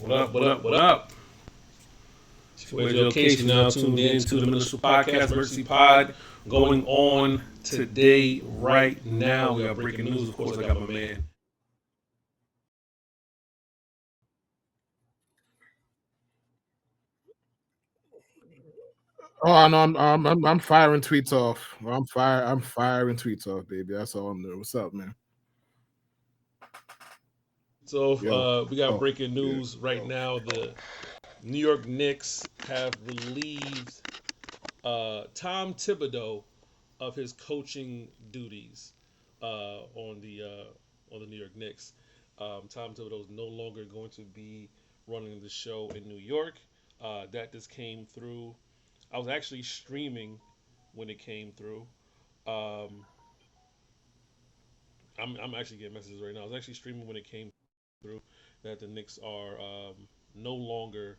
What up, what up, what up? It's your Joe Casey now tuned in to the Ministerial Podcast, Emergency Pod, going on today, right now. We got breaking news. Of course, I got my man. Oh, no, I'm firing tweets off. I'm firing tweets off, baby. That's all I'm doing. What's up, man? So Yo. we got Oh, breaking yeah. news right now. The New York Knicks have relieved Tom Thibodeau of his coaching duties on the New York Knicks. Tom Thibodeau is no longer going to be running the show in New York. That just came through. I was actually streaming when it came through. Um, I'm actually getting messages right now. I was actually streaming when it came through that the Knicks are no longer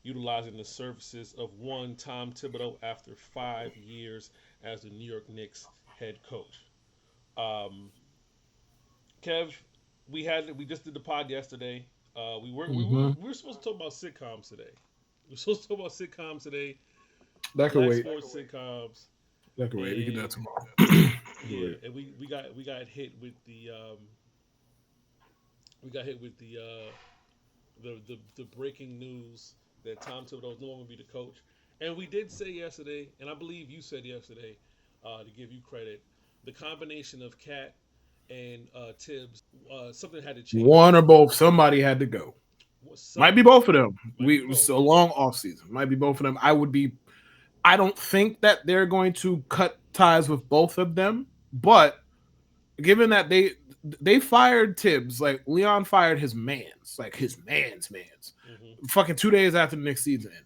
utilizing the services of one Tom Thibodeau after 5 years as the New York Knicks head coach. Um, Kev, we just did the pod yesterday. We were supposed to talk about sitcoms today. We were supposed to talk about sitcoms today, That could black wait. sports sitcoms, That could wait. We can do that and tomorrow. yeah, and we got hit with the we got hit with the breaking news that Tom Thibodeau is no longer going to be the coach. And we did say yesterday, and I believe you said yesterday, to give you credit, the combination of Cat and Tibbs, something had to change. One or both. Somebody had to go. Might be Somebody both of them. might be It's both. a long off season. Might be both of them. I don't think that they're going to cut ties with both of them, but given that they fired Tibbs, like Leon fired his man's, like his man's, Hmm. fucking 2 days after the next season ended.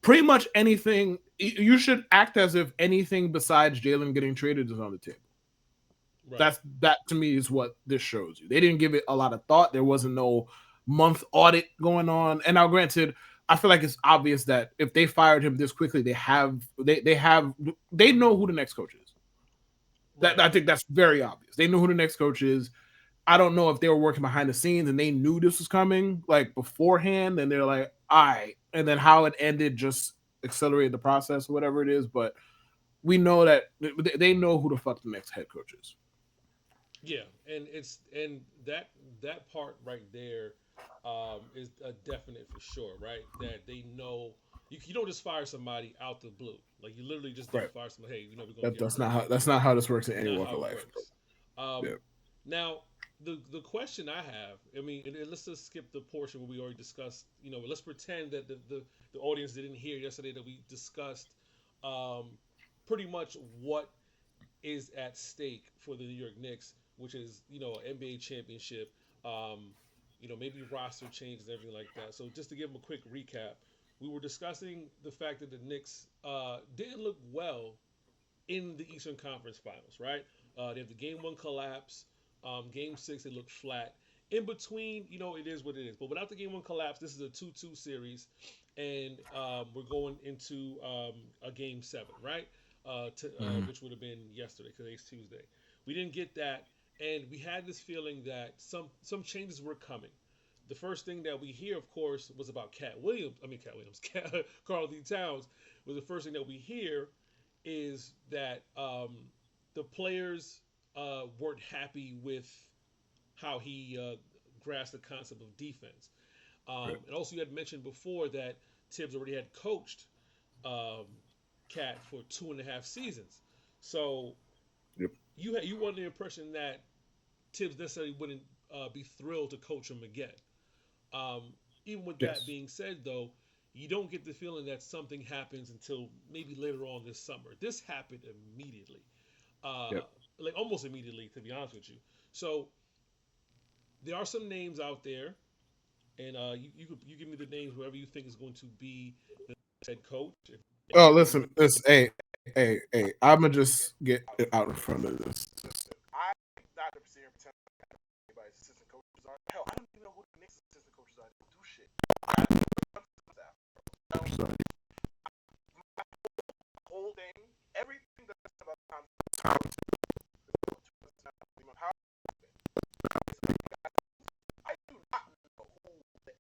Pretty much anything you should act as if anything besides Jalen getting traded is on the table. Right. That to me is what this shows you. They didn't give it a lot of thought. There wasn't no month audit going on. And now, granted, I feel like it's obvious that if they fired him this quickly, they know who the next coach is. That Right. I think that's very obvious. They know who the next coach is. I don't know if they were working behind the scenes and they knew this was coming like beforehand, and they're like, all right, and then how it ended just accelerated the process or whatever it is. But we know that they know who the fuck the next head coach is. Yeah, and that part right there is a definite for sure, right? That they know you don't just fire somebody out the blue. Like you literally just don't Right. fire somebody. Hey, we're gonna get rid That's of not you. how this works in any Not walk how of it life. works. Yeah. Now, the question I have, I mean, and let's just skip the portion where we already discussed. Let's pretend that the audience didn't hear yesterday that we discussed um, pretty much what is at stake for the New York Knicks, which is NBA championship. Maybe roster changes and everything like that. So just to give them a quick recap, we were discussing the fact that the Knicks didn't look well in the Eastern Conference Finals, right? They have the game one collapse. Game six, they look flat. In between, it is what it is. But without the game one collapse, this is a 2-2 series, and we're going into a game seven, right? Mhm. Which would have been yesterday because it's Tuesday. We didn't get that, and we had this feeling that some changes were coming. The first thing that we hear, of course, was about Cat Williams. I mean, Cat Williams, Carl D. Towns was the first thing that we hear is that the players weren't happy with how he grasped the concept of defense. Right. And also, you had mentioned before that Tibbs already had coached um, Cat for 2.5 seasons. So Yep. you won the impression that Tibbs necessarily wouldn't be thrilled to coach him again. Um, Even with that Yes. being said, though, you don't get the feeling that something happens until maybe later on this summer. This happened immediately, uh, Yep. like almost immediately, to be honest with you. So there are some names out there, and you give me the names whoever you think is going to be the head coach. Oh, listen, this. Hey. I'ma just get out in front of this. I'm not gonna sit here and pretend like I know who anybody's assistant coaches are. Hell, I don't even know who the Knicks assistant coaches are. They don't do shit. Whole thing, everything that's about Tom. I do not know who the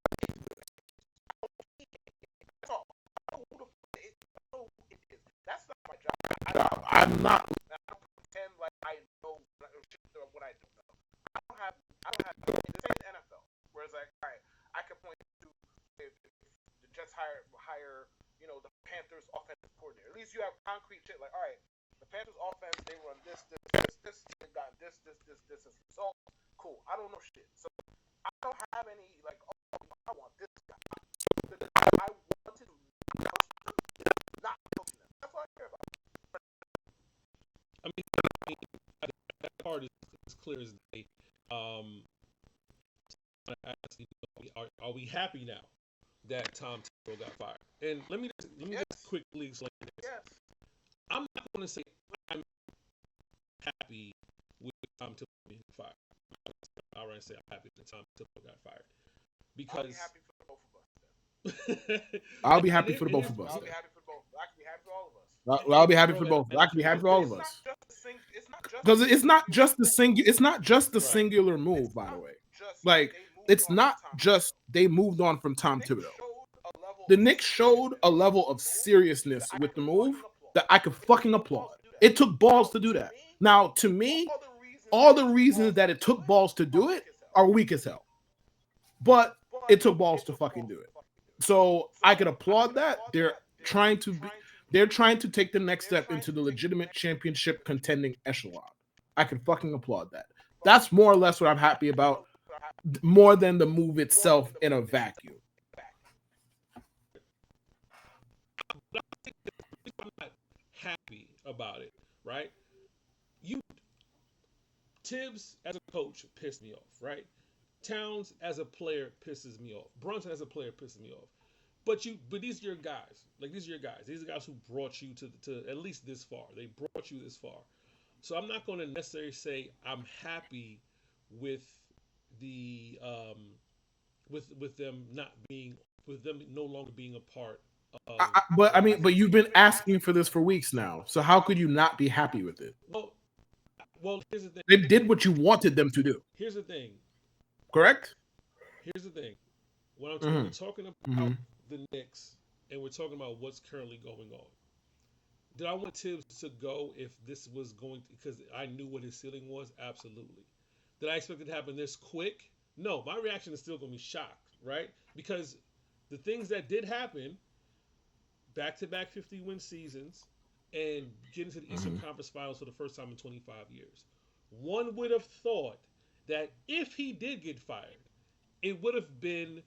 I'm not. I don't pretend like I know what I don't know. I don't have. This ain't the NFL. Where it's like, all right, I can point to if the Jets hire, the Panthers offensive coordinator. At least you have concrete shit. Like, all right, the Panthers offense, they run this. They got this as a result. Cool. I don't know shit. So I don't have any like. Oh, I want this guy. I wanted not coaching them. That's all I care about. I mean, that part is clear as day. Are we happy now that Tom Thibodeau got fired? And let me just quickly explain this. Yes. I'm not going to say I'm happy with Tom Thibodeau being fired. I'll rather say I'm happy that Tom Thibodeau got fired because I'll be happy for both of us. I'll be happy for the both of us. I'll be happy for both. I can be happy for all of us. I'll be happy for both. I can be happy for all of us. Because it's not just the singular. It's not just the singular move, by the way. Like it's not just they moved on from Tom Thibodeau. The Knicks showed a level of seriousness with the move that I could fucking applaud. It took balls to do that. Now, to me, all the reasons that it took balls to do it are weak as hell. But it took balls to fucking do it. So I could applaud that. They're trying to take the next step into the legitimate championship contending echelon. I can fucking applaud that. That's more or less what I'm happy about, more than the move itself in a vacuum. I'm not happy about it, right? Thibs as a coach pissed me off, right? Towns as a player pisses me off. Brunson as a player pisses me off. But these are your guys. Like these are your guys. These are guys who brought you to at least this far. They brought you this far. So I'm not going to necessarily say I'm happy with the with them no longer being a part of. But you've been asking for this for weeks now. So how could you not be happy with it? Well, here's the thing. They did what you wanted them to do. Here's the thing. Correct? Here's the thing. When we're talking about the Knicks and we're talking about what's currently going on, did I want Thibs to go if this was going to, because I knew what his ceiling was? Absolutely. Did I expect it to happen this quick? No. My reaction is still going to be shocked, right? Because the things that did happen, back-to-back 50-win seasons, and getting to the Eastern Conference Finals for the first time in 25 years. One would have thought that if he did get fired, it would have been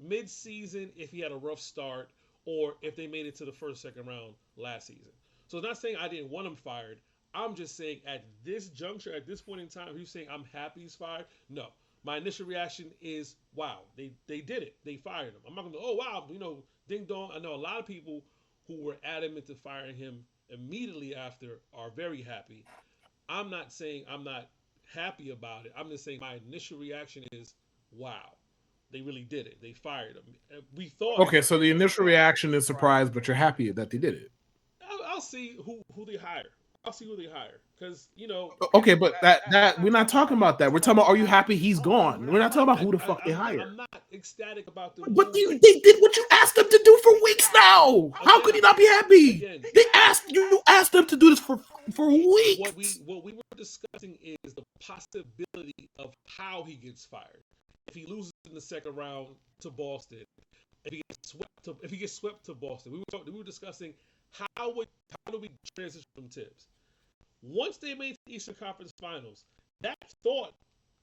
mid-season if he had a rough start or if they made it to the first, second round last season. So it's not saying I didn't want him fired. I'm just saying at this juncture, at this point in time, if you're saying I'm happy he's fired, no. My initial reaction is, wow, they did it. They fired him. I'm not going to, oh, wow, ding dong. I know a lot of people who were adamant to firing him immediately after are very happy. I'm not saying I'm not happy about it. I'm just saying my initial reaction is, wow, they really did it. They fired him. We thought. Okay, so the initial reaction is surprise, but you're happy that they did it. I'll see who they hire. I'll see who they hire because Okay, but that we're not talking about that. We're talking about, are you happy he's gone? We're not talking about who the fuck they hired. I'm not ecstatic about the. But they did what you asked them to do for weeks now. How could you not be happy? They asked you asked them to do this for weeks. What we were discussing is the possibility of how he gets fired. If he loses in the second round to Boston, if he gets swept to Boston, we were discussing how do we transition from Thibs. Once they made the Eastern Conference Finals, that thought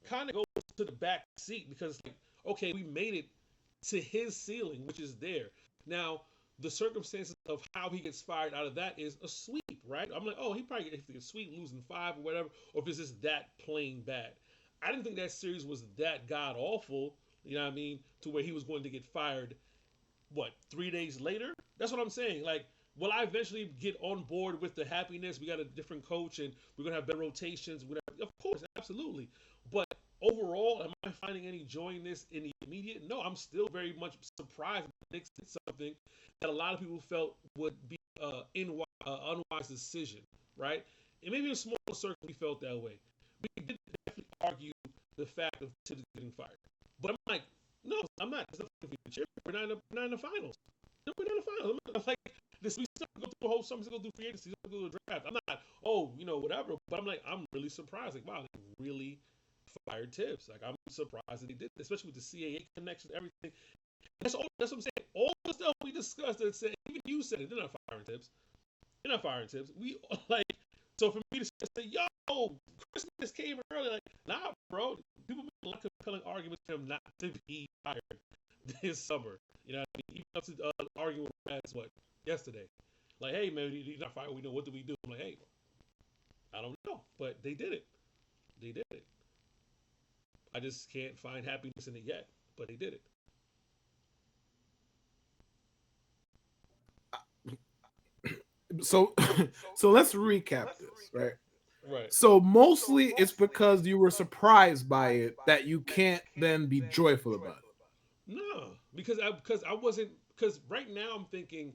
kind of goes to the back seat because it's like, okay, we made it to his ceiling, which is there. Now, the circumstances of how he gets fired out of that is a sweep, right? I'm like, oh, he probably gets a sweep, losing 5 or whatever, or if it's just that plain bad. I didn't think that series was that god awful, you know what I mean, to where he was going to get fired, 3 days later? That's what I'm saying. Like, will I eventually get on board with the happiness? We got a different coach and we're going to have better rotations. Of course, absolutely. But overall, am I finding any joy in this in the immediate? No, I'm still very much surprised that the Knicks did something that a lot of people felt would be an unwise decision, right? And maybe in a small circle we felt that way. We did definitely argue the fact of Thibs getting fired. But I'm like, no, I'm not. We're not in the finals. No, we're not in the finals. I'm like, we still go through a whole oh, something's gonna do free agency, gonna do a draft. I'm not, whatever. But I'm like, I'm really surprised. Like, wow, they really fired Thibs. Like, I'm surprised that they did, especially with the CAA connection, everything. That's what I'm saying. All the stuff we discussed that said, even you said it. They're not firing Thibs. They're not firing Thibs. We like, so for me to say, yo, Christmas came early. Like, nah, bro. People make a lot of compelling arguments for him not to be fired this summer. You know what I mean? Even up to arguing with Rats, yesterday. Like, hey, man, he's not fired. We know, what do we do? I'm like, hey, I don't know. But they did it. They did it. I just can't find happiness in it yet. But they did it. So so let's recap this, right? Right. So mostly it's because you were surprised by it that you can't then be joyful about it. No, because I wasn't, because right now I'm thinking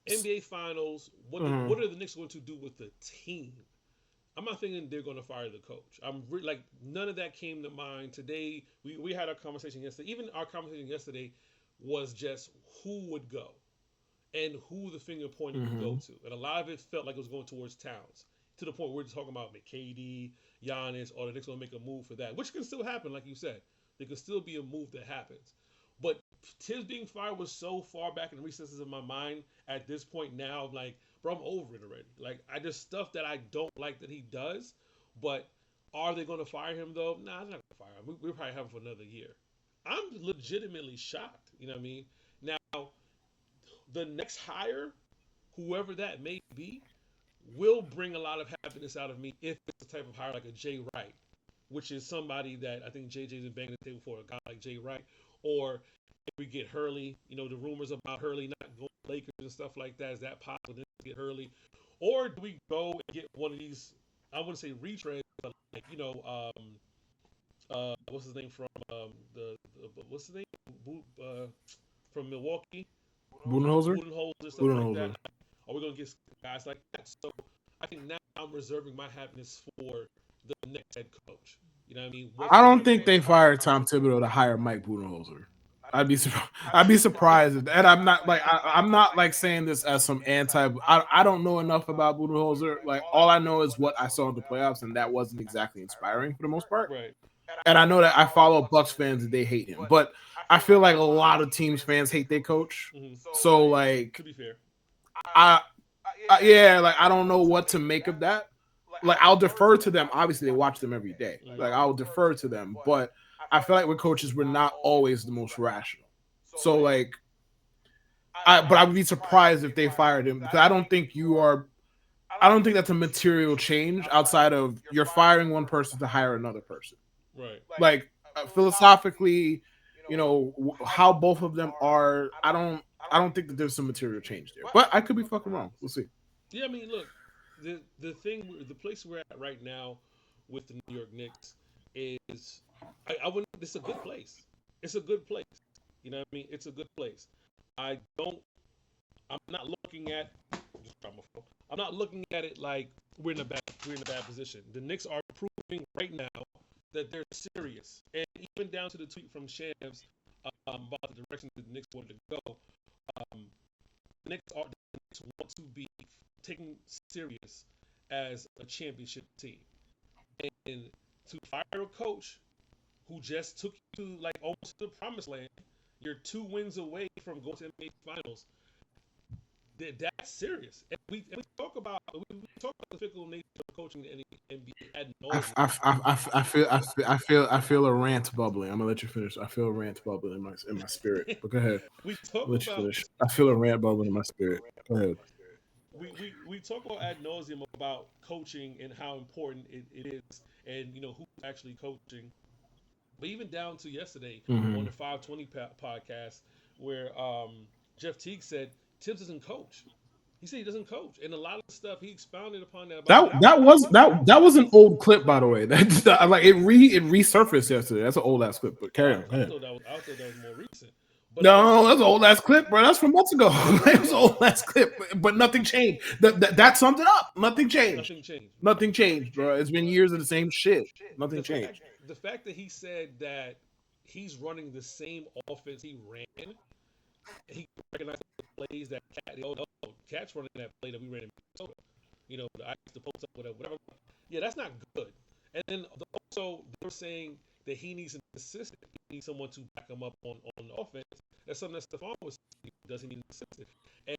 NBA Finals. Mhm. What are the Knicks going to do with the team? I'm not thinking they're going to fire the coach. Like, none of that came to mind today. We had our conversation yesterday. Even our conversation yesterday was just who would go and who the finger pointing would go Mhm. to, and a lot of it felt like it was going towards Towns, to the point where we're just talking about KD, Giannis, or the Knicks going to make a move for that, which can still happen, like you said. There could still be a move that happens. But Tibbs being fired was so far back in the recesses of my mind at this point now. I'm like, bro, I'm over it already. Like, I just stuff that I don't like that he does. But are they going to fire him though? Nah, they're not going to fire him. We'll probably have him for another year. I'm legitimately shocked. You know what I mean? Now, the next hire, whoever that may be, will bring a lot of happiness out of me if it's the type of hire like a Jay Wright, which is somebody that I think JJ's been banging the table for, a guy like Jay Wright. Or if we get Hurley, the rumors about Hurley not going to Lakers and stuff like that, is that possible to get Hurley? Or do we go and get one of these, I wouldn't say retreads, but like, what's his name from what's his name? From Milwaukee? Budenholzer? Budenholzer, stuff like that. Budenholzer. Are we going to get guys like that? So I think now I'm reserving my happiness for the next head coach. You know what I mean? I don't think they fired Tom Thibodeau to hire Mike Budenholzer. I'd be surprised, and I'm not like I'm not like saying this as some anti. I don't know enough about Budenholzer. Like, all I know is what I saw in the playoffs, and that wasn't exactly inspiring for the most part. Right. And I know that I follow Bucks fans and they hate him, but I feel like a lot of teams fans hate their coach. Mm-hmm. So like, To be fair, I yeah, like I don't know what to make of that. Like, I'll defer to them. Obviously, they watch them every day. Like, I'll defer to them, but I feel like with coaches, we're not always the most rational. So like, but I would be surprised if they fired him, because I don't think you are. I don't think that's a material change outside of you're firing one person to hire another person. right. Like, philosophically, how both of them are. I don't think that there's some material change there, but I could be fucking wrong. We'll see. Yeah, I mean, look, the place we're at right now with the New York Knicks is, I wouldn't. It's a good place. It's a good place. You know what I mean? It's a good place. I don't. I'm not looking at. I'm not looking at it like we're in a bad position. The Knicks are proving right now that they're serious, and even down to the tweet from Shams about the direction that the Knicks wanted to go. Um, the Knicks want to be taken serious as a championship team, and to fire a coach who just took you to like almost to the promised land. You're 2 wins away from going to NBA Finals. That's serious. And we talk about the fickle nature of coaching in the NBA ad nauseum. I feel a rant bubbling. I'm gonna let you finish. I feel a rant bubbling in my spirit. But go ahead. we talk I'll let you about finish. I feel a rant bubbling in my spirit. Go ahead. we talk about ad nauseum about coaching and how important it is, and who's actually coaching. But even down to yesterday on Mm-hmm. the 520 podcast, where Jeff Teague said Thibs doesn't coach. He said he doesn't coach, and a lot of stuff he expounded upon that about That was an old clip, by the way. That like it resurfaced yesterday. That's an old ass clip. But carry on. Go ahead. I thought that was more recent. But No, that's an old ass clip, bro. That's from months ago. It was an old ass clip, but nothing changed. That summed it up. Nothing changed. nothing changed. Nothing changed, bro. It's been years of the same shit. Nothing The fact, changed. the fact that he said that he's running the same offense he ran, and he recognized the plays that Cat. Oh no, catch running that play that we ran in Minnesota. The ice, the post up, whatever. Yeah, that's not good. And then also they're saying that he needs an assistant. He needs someone to back him up on the offense. That's something that Stephon was saying. Does he need an assistant? And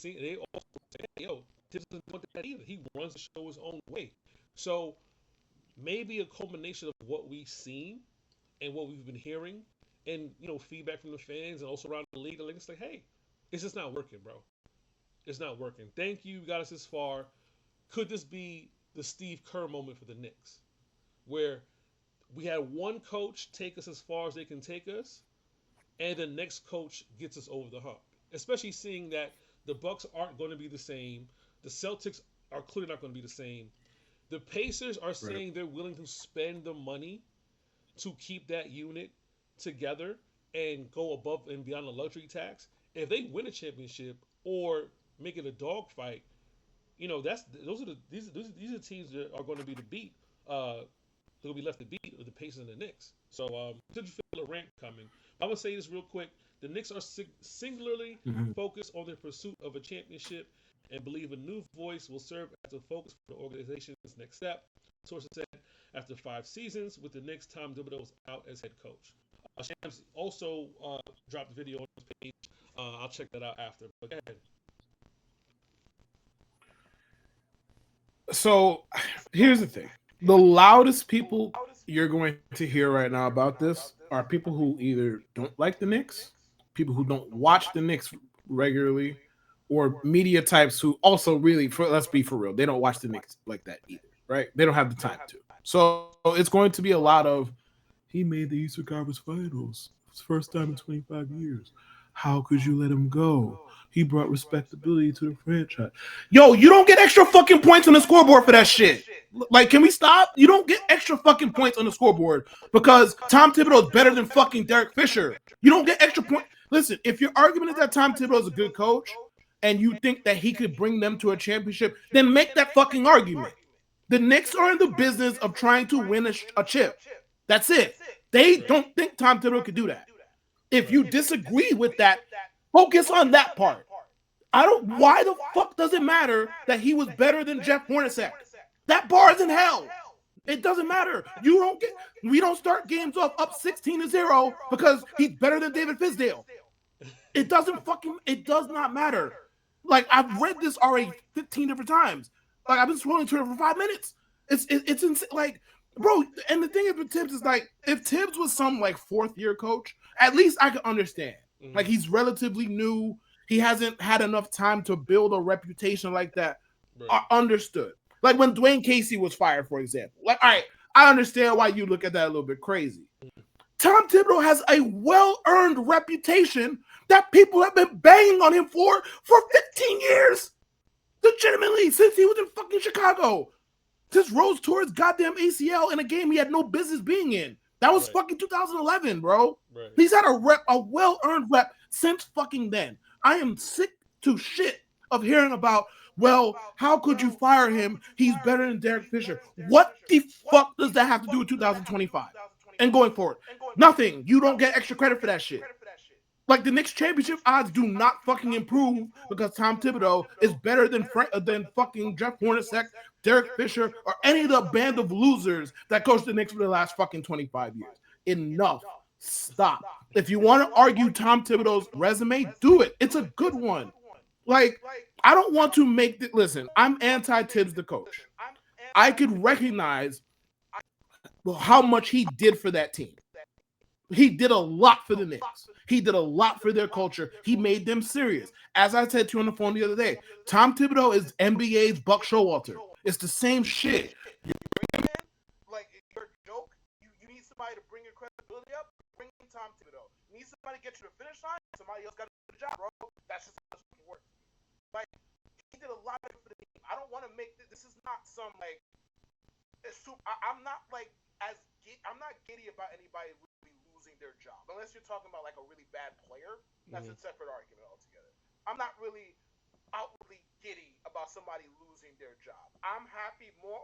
they also say, hey, yo, Thibs doesn't want that either. He runs the show his own way. So maybe a culmination of what we've seen and what we've been hearing, and feedback from the fans and also around the league. The league's like, hey, it's just not working, bro. It's not working. Thank you, got us this far. Could this be the Steve Kerr moment for the Knicks, where we had one coach take us as far as they can take us, and the next coach gets us over the hump? Especially seeing that the Bucks aren't going to be the same, the Celtics are clearly not going to be the same. The Pacers are saying they're willing to spend the money to keep that unit together and go above and beyond the luxury tax. If they win a championship or make it a dogfight, these are teams that are going to be the beat. They're going to be left to beat with the Pacers and the Knicks. So, did you feel a rant coming? I'm gonna say this real quick. The Knicks are singularly focused on their pursuit of a championship and believe a new voice will serve as a focus for the organization's next step. Sources said after 5 seasons with the Knicks, Tom Thibodeau was out as head coach. Shams also dropped a video on his page. I'll check that out after. But go ahead. So here's the thing. The loudest people you're going to hear right now about this are people who either don't like the Knicks, people who don't watch the Knicks regularly, or media types who also really, let's be for real, they don't watch the Knicks like that either, right? They don't have the time to. So it's going to be a lot of, he made the Eastern Conference Finals. It's the first time in 25 years. How could you let him go? He brought respectability to the franchise. Yo, you don't get extra fucking points on the scoreboard for that shit. Like, can we stop? You don't get extra fucking points on the scoreboard because Tom Thibodeau is better than fucking Derek Fisher. You don't get extra points. Listen, if your argument is that Tom Thibodeau is a good coach and you think that he could bring them to a championship, then make that fucking argument. The Knicks are in the business of trying to win a chip. That's it. They don't think Tom Thibodeau could do that. If you disagree with that, focus on that part. Why the fuck does it matter that he was better than Jeff Hornacek? That bar is in hell. It doesn't matter. We don't start games off up 16-0 because he's better than David Fizdale. It does not matter. Like, I've read this already 15 different times. Like, I've been scrolling Twitter for 5 minutes. It's insane. Like, bro, and the thing is with Thibs is like, if Thibs was some like 4th year coach, at least I could understand. Mm-hmm. Like, he's relatively new. He hasn't had enough time to build a reputation like that. Right. Understood. Like when Dwayne Casey was fired, for example. Like, all right, I understand why you look at that a little bit crazy. Mm-hmm. Tom Thibodeau has a well-earned reputation that people have been banging on him for 15 years. Legitimately, since he was in fucking Chicago. Just rose towards goddamn ACL in a game he had no business being in. That was fucking 2011, bro. Right. He's had a well-earned rep since fucking then. I am sick to shit of hearing about, well, how could you fire him? He's better than Derek Fisher. What the fuck does that have to do with 2025 and going forward? Nothing. You don't get extra credit for that shit. Like, the Knicks championship odds do not fucking improve because Tom Thibodeau is better than fucking Jeff Hornacek, Derek Fisher, or any of the band of losers that coached the Knicks for the last fucking 25 years. Enough. Stop. If you want to argue Tom Thibodeau's resume, do it. It's a good one. Like, I don't want to make it. Listen, I'm anti-Thibs the coach. I could recognize how much he did for that team. He did a lot for the Knicks. He did a lot for their culture. He made them serious. As I said to you on the phone the other day, Tom Thibodeau is NBA's Buck Showalter. It's the same shit. You bring him in, like, your joke, you need somebody to bring your credibility up, bring in Tom Thibodeau. You need somebody to get you to the finish line, somebody else got to do the job, bro. That's just how it works. Like, he did a lot for the team. I don't want to make this is not some, like, I'm not, like, I'm not giddy about anybody really losing their job. Unless you're talking about, like, a really bad player. That's a separate argument altogether. I'm not really outwardly giddy about somebody losing their job. I'm happy more,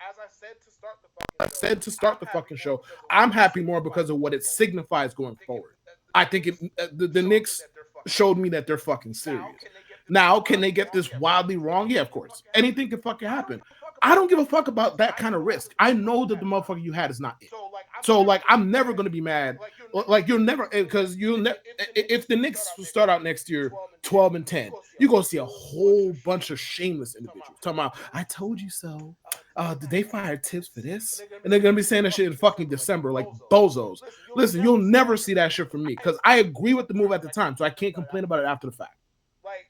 as I said to start the fucking show, I'm happy more because of what it signifies going forward. I think the Knicks showed me that they're fucking serious. Now, can they get this wildly wrong? Yeah, of course. Anything can fucking happen. I don't give a fuck about that kind of risk. I know that the motherfucker you had is not it. So like I'm never gonna be mad. Like you'll never because you'll never if the Knicks start out next year 12-10, you're gonna see a whole bunch of shameless individuals talking about I told you so. Did they fire Thibs for this? And they're gonna be saying that shit in fucking December, like bozos. Listen, you'll never see that shit from me because I agree with the move at the time, so I can't complain about it after the fact.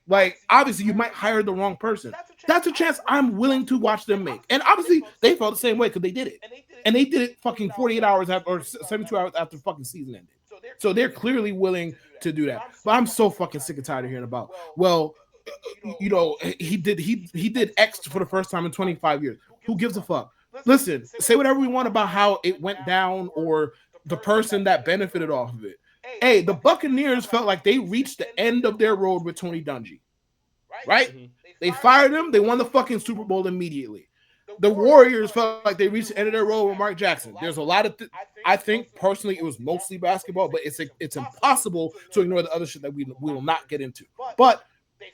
Like, obviously, you might hire the wrong person. That's a chance I'm willing to watch them make. And obviously, they felt the same way because they did it. And they did it fucking 48 hours after, or 72 hours after the fucking season ended. So they're clearly willing to do that. But I'm so fucking sick and tired of hearing about, well, you know, he did X for the first time in 25 years. Who gives a fuck? Listen, say whatever we want about how it went down or the person that benefited off of it. Hey, the Buccaneers felt like they reached the end of their road with Tony Dungy, right? Mm-hmm. They fired him. They won the fucking Super Bowl immediately. The Warriors felt like they reached the end of their road with Mark Jackson. There's a lot of, I think personally, it was mostly basketball, but it's impossible to ignore the other shit that we will not get into. But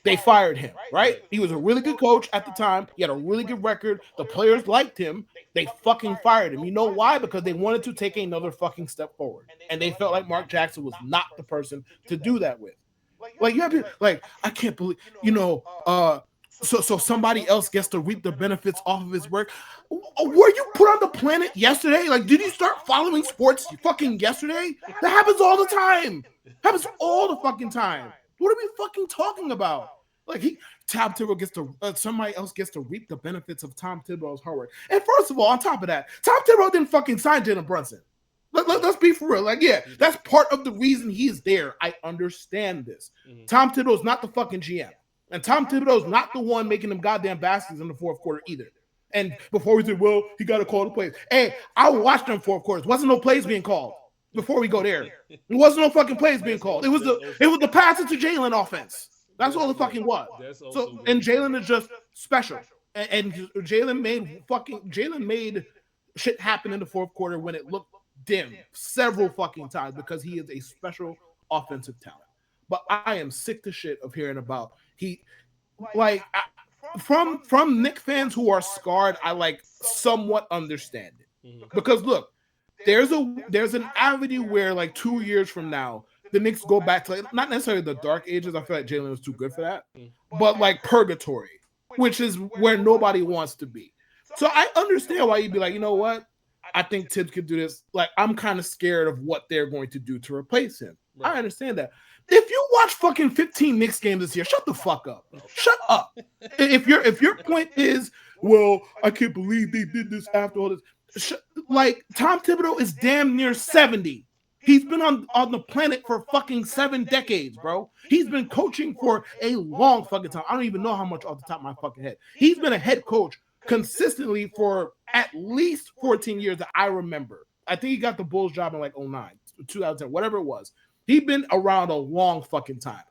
they fired him, right? He was a really good coach at the time. He had a really good record. The players liked him. They fucking fired him. You know why? Because they wanted to take another fucking step forward. And they felt like Mark Jackson was not the person to do that with. Like, you have to, like, I can't believe, so somebody else gets to reap the benefits off of his work. Were you put on the planet yesterday? Like, did you start following sports fucking yesterday? That happens all the time. Happens all the fucking time. What are we fucking talking about? Like Tom Thibodeau gets to somebody else gets to reap the benefits of Tom Thibodeau's hard work. And first of all, on top of that, Tom Thibodeau didn't fucking sign Jalen Brunson. Let's be for real. Like, yeah, that's part of the reason he's there. I understand this. Mm-hmm. Tom Thibodeau's not the fucking GM. And Tom Thibodeau's not the one making them goddamn baskets in the fourth quarter either. And before we said, well, he got to call the plays. Hey, I watched them fourth quarters. Wasn't no plays being called. Before we go there, there wasn't no fucking plays being called. It was the passes to Jalen offense. That's all the fucking was. So and Jalen is just special. And Jalen made shit happen in the fourth quarter when it looked dim several fucking times because he is a special offensive talent. But I am sick to shit of hearing about from Knicks fans who are scarred. I like somewhat understand it because look. There's an avenue where like 2 years from now the Knicks go back to like, not necessarily the dark ages. I feel like Jalen was too good for that, but like purgatory, which is where nobody wants to be. So I understand why you'd be like, you know what? I think Thibs could do this. Like I'm kind of scared of what they're going to do to replace him. Right. I understand that. If you watch fucking 15 Knicks games this year, shut the fuck up, bro. Shut up. If your point is, well, I can't believe they did this after all this. Like Tom Thibodeau is damn near 70. He's been on the planet for fucking 7 decades, bro. He's been coaching for a long fucking time. I don't even know how much off the top of my fucking head. He's been a head coach consistently for at least 14 years that I remember. I think he got the Bulls job in like 09, 2010, whatever it was. He's been around a long fucking time.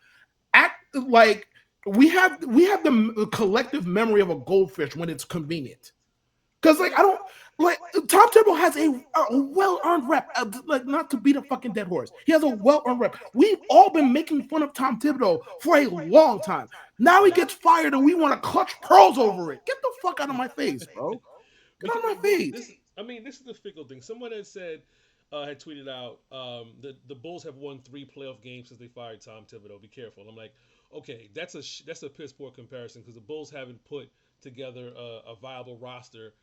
We have the collective memory of a goldfish when it's convenient. Because like I don't like Tom Thibodeau has a well-earned rep. Like not to beat a fucking dead horse. He has a well-earned rep. We've all been making fun of Tom Thibodeau for a long time. Now he gets fired and we want to clutch pearls over it. Get the fuck out of my face, bro. Get out of my face. This is the fickle thing. Someone had said, had tweeted out the Bulls have won 3 playoff games since they fired Tom Thibodeau. Be careful. I'm like, okay, that's a piss poor comparison because the Bulls haven't put together a viable roster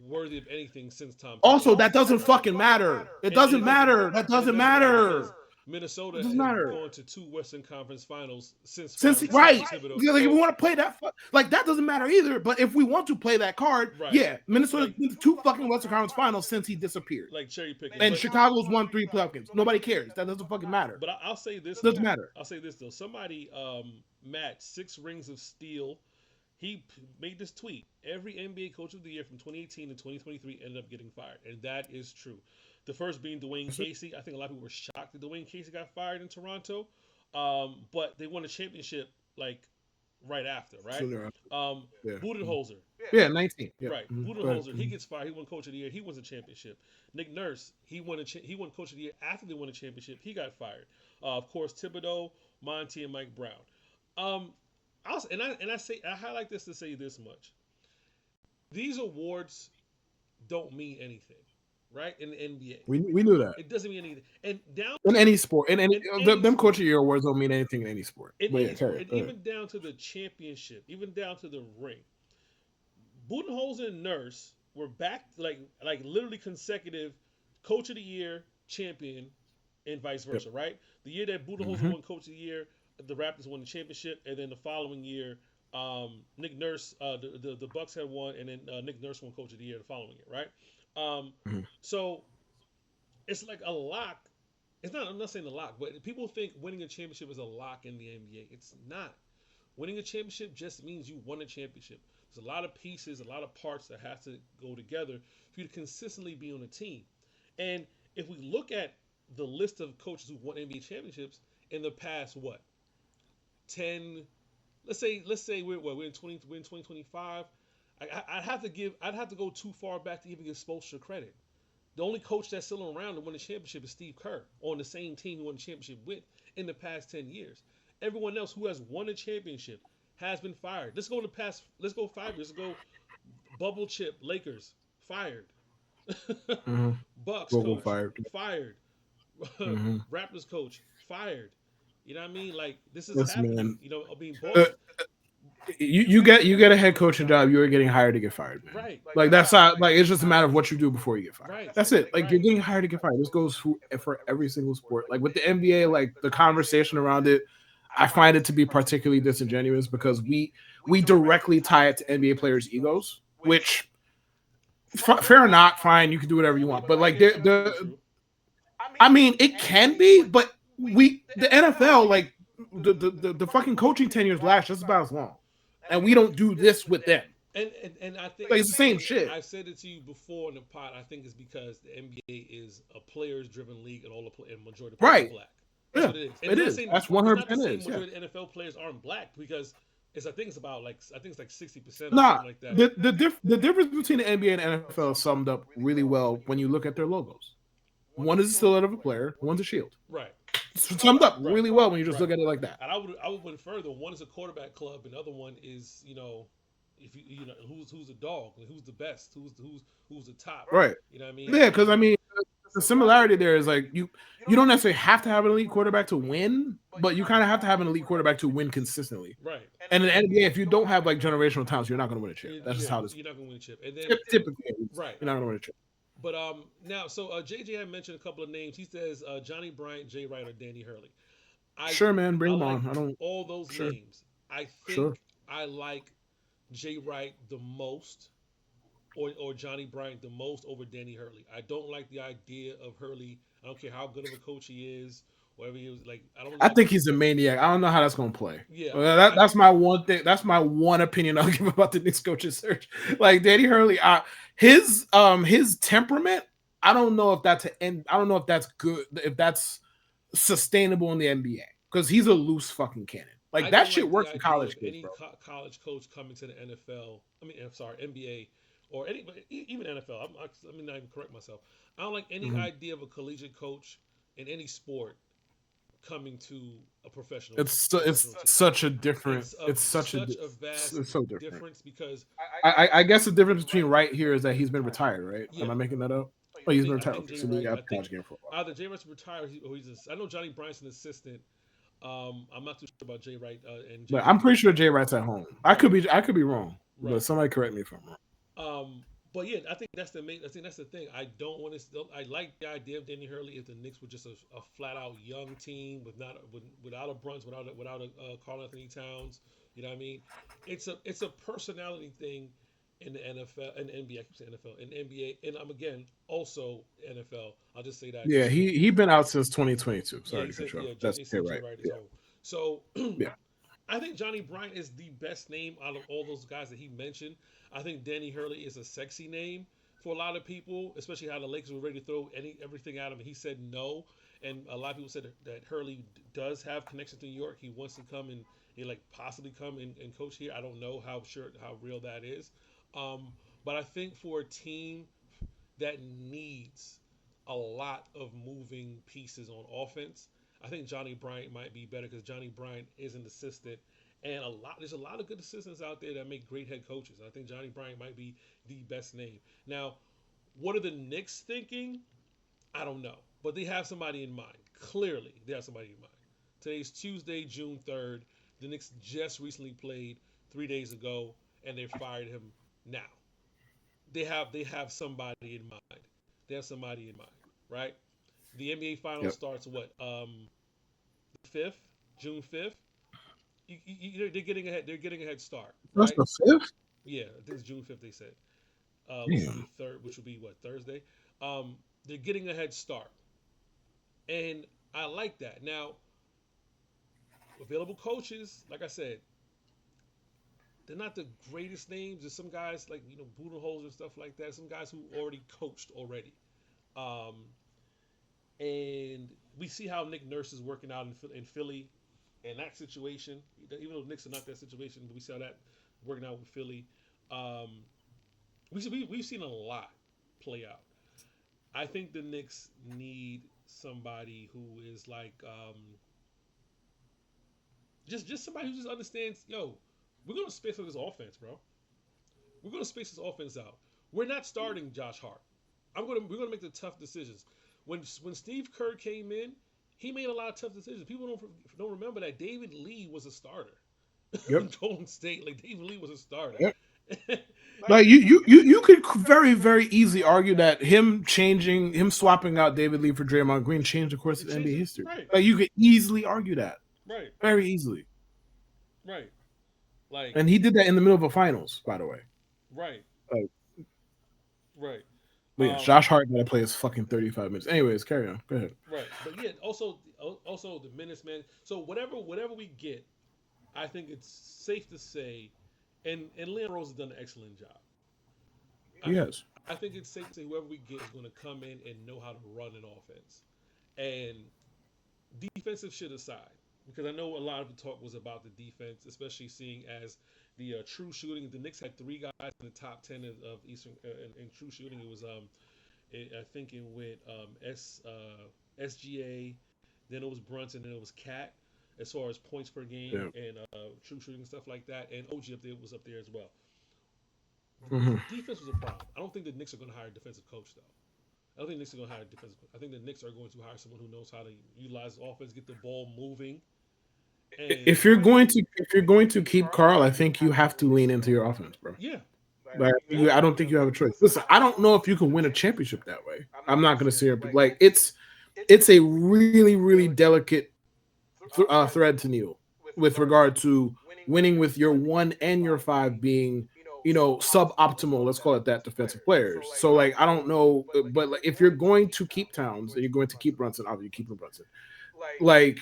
worthy of anything since Tom Thibodeau. Also, that doesn't fucking matter. It doesn't matter. That doesn't matter. Minnesota has gone to 2 Western Conference Finals since right. Thibodeau. Like, if we want to play that, like that doesn't matter either. But if we want to play that card, right. Yeah, Minnesota's been to 2 fucking Western Conference Finals since he disappeared. Like cherry picking. And Chicago's won 3 playoff games. Nobody cares. That doesn't fucking matter. But I'll say this. It doesn't matter. I'll say this though. Somebody matched 6 rings of steel. He made this tweet. Every NBA Coach of the Year from 2018 to 2023 ended up getting fired. And that is true. The first being Dwayne Casey. I think a lot of people were shocked that Dwayne Casey got fired in Toronto. But they won a championship like right after, right? Budenholzer. Yeah, 19. Yeah. Right. Budenholzer, he gets fired. He won Coach of the Year. He wins a championship. Nick Nurse, he won Coach of the Year after they won a championship. He got fired. Of course, Thibodeau, Monty, and Mike Brown. Um, and I say I highlight this to say this much: these awards don't mean anything, right? In the NBA, We knew that. it doesn't mean anything. And down In to any sport, in any in any them coach sport, of year awards don't mean anything in any sport. in But yeah, any carry sport, it. and Go ahead. even down to the championship, even down to the ring. Budenholzer and Nurse were back like literally consecutive coach of the year champion and vice Yep. versa, right? The year that Budenholzer Mm-hmm. won coach of the year, the Raptors won the championship, and then the following year, Nick Nurse, the Bucks had won, and then Nick Nurse won coach of the year the following year, right? Um, Mm-hmm. so it's like a lock. It's not. I'm not saying a lock, but people think winning a championship is a lock in the NBA. It's not. Winning a championship just means you won a championship. There's a lot of pieces, a lot of parts that have to go together for you to consistently be on a team. And if we look at the list of coaches who won NBA championships in the past, what 10? Let's say we're in 2025. I'd have to go too far back to even give Spoelstra credit. The only coach that's still around to win the championship is Steve Kerr on the same team he won the championship with in the past 10 years. Everyone else who has won a championship has been fired. Let's go to past. Let's go 5 years. Let's go bubble chip Lakers fired. Mm-hmm. Bucks Go coach fired. fired. Mm-hmm. Raptors coach fired. You know what I mean? Like this is Listen, happening. man. You know, being Uh, Boston. you get a head coaching job, you are getting hired to get fired, man. Right. Like that's not like it's just a matter of what you do before you get fired. Right. That's it. Like you're Right. getting hired to get fired. This goes for every single sport. Like with the NBA, like the conversation around it, I find it to be particularly disingenuous because we directly tie it to NBA players' egos, which fair or not, fine, you can do whatever you want. But I like mean, that could be true. I mean, it can be, but the NFL like the fucking coaching tenures last just about as long, and we don't do this with them. And I think Like it's the same and shit. I've said it to you before in the pod. I think it's because the NBA is a players-driven league, and all and majority of the players are Right. black. That's Yeah, what it is. And it I'm not is. saying That's it's not to 100% say is. Yeah. majority of the NFL players aren't black because it's I think it's about like I think it's like 60% or Nah, something like that. the difference between the NBA and NFL is summed up really well when you look at their logos. One is a silhouette of a player, one's a shield. Right. It's summed up Right. really well when you just Right. look at it like that. And I would went further. One is a quarterback club, and the other one is if you know who's the dog, who's the best, who's the top. Right. You know what I mean? Yeah, because I mean, the similarity there is like you don't necessarily have to have an elite quarterback to win, but you kind of have to have an elite quarterback to win consistently. Right. And in the NBA, if you don't have like generational talents, you're not going to win a chip. That's just how this. You're not gonna win a chip. And then Typically, right. you're not going to win a chip. But now so JJ had mentioned a couple of names. He says Johnny Bryant, Jay Wright, or Danny Hurley. Sure, man, I bring them like on. I don't. all those Sure, names. I sure. think I like Jay Wright the most, or Johnny Bryant the most over Danny Hurley. I don't like the idea of Hurley. I don't care how good of a coach he is, whatever he was like. I don't I like. think he's a maniac. I don't know how that's going to play. Yeah, That's my one thing. That's my one opinion I'll give about the Knicks coaching search. Like Danny Hurley, his temperament. I don't know if that's I don't know if that's good. If that's sustainable in the NBA because he's a loose fucking cannon. Like I that don't shit like works the in idea college of kids, any bro. college coach coming to the NFL. I mean, I'm sorry, NBA or any, even NFL. I mean, not even correct myself. I don't like any Mhm. idea of a collegiate coach in any sport coming to a professional. It's such a different. It's Such a such a vast it's so different. difference because I guess the difference between right here is that he's been retired, right? yeah, Am I making that up? Oh, he's been I retired. think Okay, Jay so we Wright. got I the think college game for a while. either Jay Wright's retired or he's. I know Johnny Bryant's an assistant. I'm not too sure about Jay Wright and Jay But Wright. I'm pretty sure Jay Wright's at home. Right, I could be wrong, but right. somebody correct me if I'm wrong. But yeah, I think that's the main. I think that's the thing. I don't want to. I like the idea of Danny Hurley if the Knicks were just a flat out young team without a Bruns, without a Karl Anthony Towns. You know what I mean? It's a personality thing in the NFL and NBA. I keep saying NFL and NBA, and I'm again also NFL. I'll just say that Yeah, because he been out since 2022. yeah, Sorry he to cut said you off. yeah. That's He Jay said Jay Wright. Wright is Yeah, home. So yeah. I think Johnny Bryant is the best name out of all those guys that he mentioned. I think Danny Hurley is a sexy name for a lot of people, especially how the Lakers were ready to throw everything at him. And he said no, and a lot of people said that Hurley does have connections to New York. He wants to come and he like possibly come and coach here. I don't know how real that is, but I think for a team that needs a lot of moving pieces on offense, I think Johnny Bryant might be better because Johnny Bryant is an assistant, and there's a lot of good assistants out there that make great head coaches. I think Johnny Bryant might be the best name. Now, what are the Knicks thinking? I don't know, but they have somebody in mind. Clearly, they have somebody in mind. Today's Tuesday, June 3rd. The Knicks just recently played 3 days ago, and they fired him now. They have somebody in mind. They have somebody in mind, right? The NBA Finals Yep. starts what? 5th, June 5th. They're getting ahead. They're getting a head start, That's right? the fifth. Yeah, I think it's June 5th. They said, which will be Damn. third, which will be what, Thursday. They're getting a head start, and I like that. Now, available coaches, like I said, they're not the greatest names. There's some guys like Budenholzer and stuff like that. Some guys who already coached already. Um, and we see how Nick Nurse is working out in Philly, in that situation. Even though the Knicks are not that situation, but we see how that working out with Philly. Um, we've seen a lot play out. I think the Knicks need somebody who is like just somebody who just understands. Yo, we're gonna space out this offense, bro. We're gonna space this offense out. We're not starting Josh Hart. We're gonna make the tough decisions. When Steve Kerr came in, he made a lot of tough decisions. People don't remember that David Lee was a starter in Yep. Golden State. Like David Lee was a starter. Yep. Like Like you could very very easily argue that him swapping out David Lee for Draymond Green changed the course It of changed NBA it. history. Right, Like you could easily argue that right, very easily, right. Like and he did that in the middle of a finals, by the way. right, Like, right. but yeah, Um, Josh Hart got to play his fucking 35 minutes. Anyways, carry on. Go ahead. right. But yeah, also the minutes, man. So whatever we get, I think it's safe to say, and Leon Rose has done an excellent job. I, Yes. I think it's safe to say whoever we get is going to come in and know how to run an offense. And defensive shit aside, because I know a lot of the talk was about the defense, especially seeing as the true shooting. The Knicks had three guys in the top 10 of Eastern in true shooting. It was I think it went SGA, then it was Brunson, then it was Cat as far as points per game Yeah. and true shooting and stuff like that. And OG up there was up there as well. Hmm. Defense was a problem. I don't think the Knicks are going to hire a defensive coach though. I don't think the Knicks are going to hire a defensive coach. I think the Knicks are going to hire someone who knows how to utilize the offense, get the ball moving, and If you're going to keep Carl, I think you have to lean into your offense, bro. yeah, Like I don't think you have a choice. Listen, I don't know if you can win a championship that way. I'm not going to sit here, but like it's a really really delicate thread to kneel with regard to winning with your one and your five being suboptimal, let's call it that, defensive players. So like I don't know, but like if you're going to keep Towns and you're going to keep Brunson, obviously you keep Brunson, like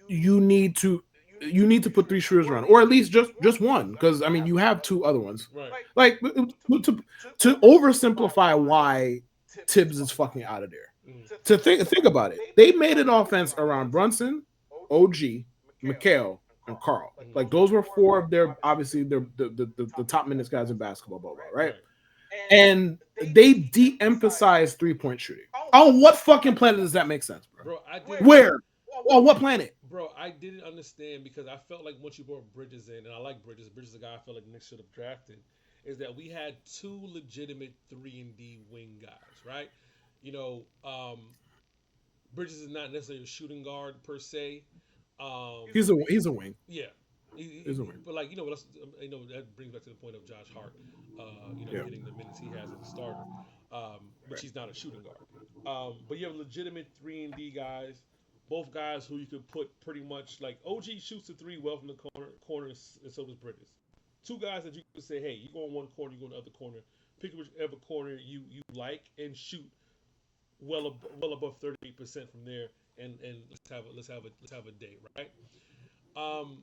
you need to put three shooters around, or at least just one, because I mean you have two other ones. right, Like to oversimplify why Tibbs is fucking out of there. mm, To think about it, they made an offense around Brunson, OG, McHale, and Carl. mm, Like those were four of their obviously the top minutes guys in basketball, blah, blah, right? right. And they de-emphasized 3-point shooting. On what fucking planet does that make sense, bro? Bro, I did. Where? On what planet? Bro, I didn't understand because I felt like once you brought Bridges in, and I like Bridges. Bridges is a guy I felt like the Knicks should have drafted. Is that we had two legitimate 3-and-D wing guys, right? You know, Bridges is not necessarily a shooting guard per se. He's a wing. Yeah, He's a wing. but like that brings back to the point of Josh Hart. Yeah. Getting the minutes he has as a starter, which he's not a shooting guard. But you have legitimate 3-and-D guys, both guys who you could put pretty much like OG shoots the three well from the corner, and so does Bridges. Two guys that you could say, hey, you go in one corner, you go in the other corner, pick whichever corner you like, and shoot well above 38% from there, and let's have a day, right? Um,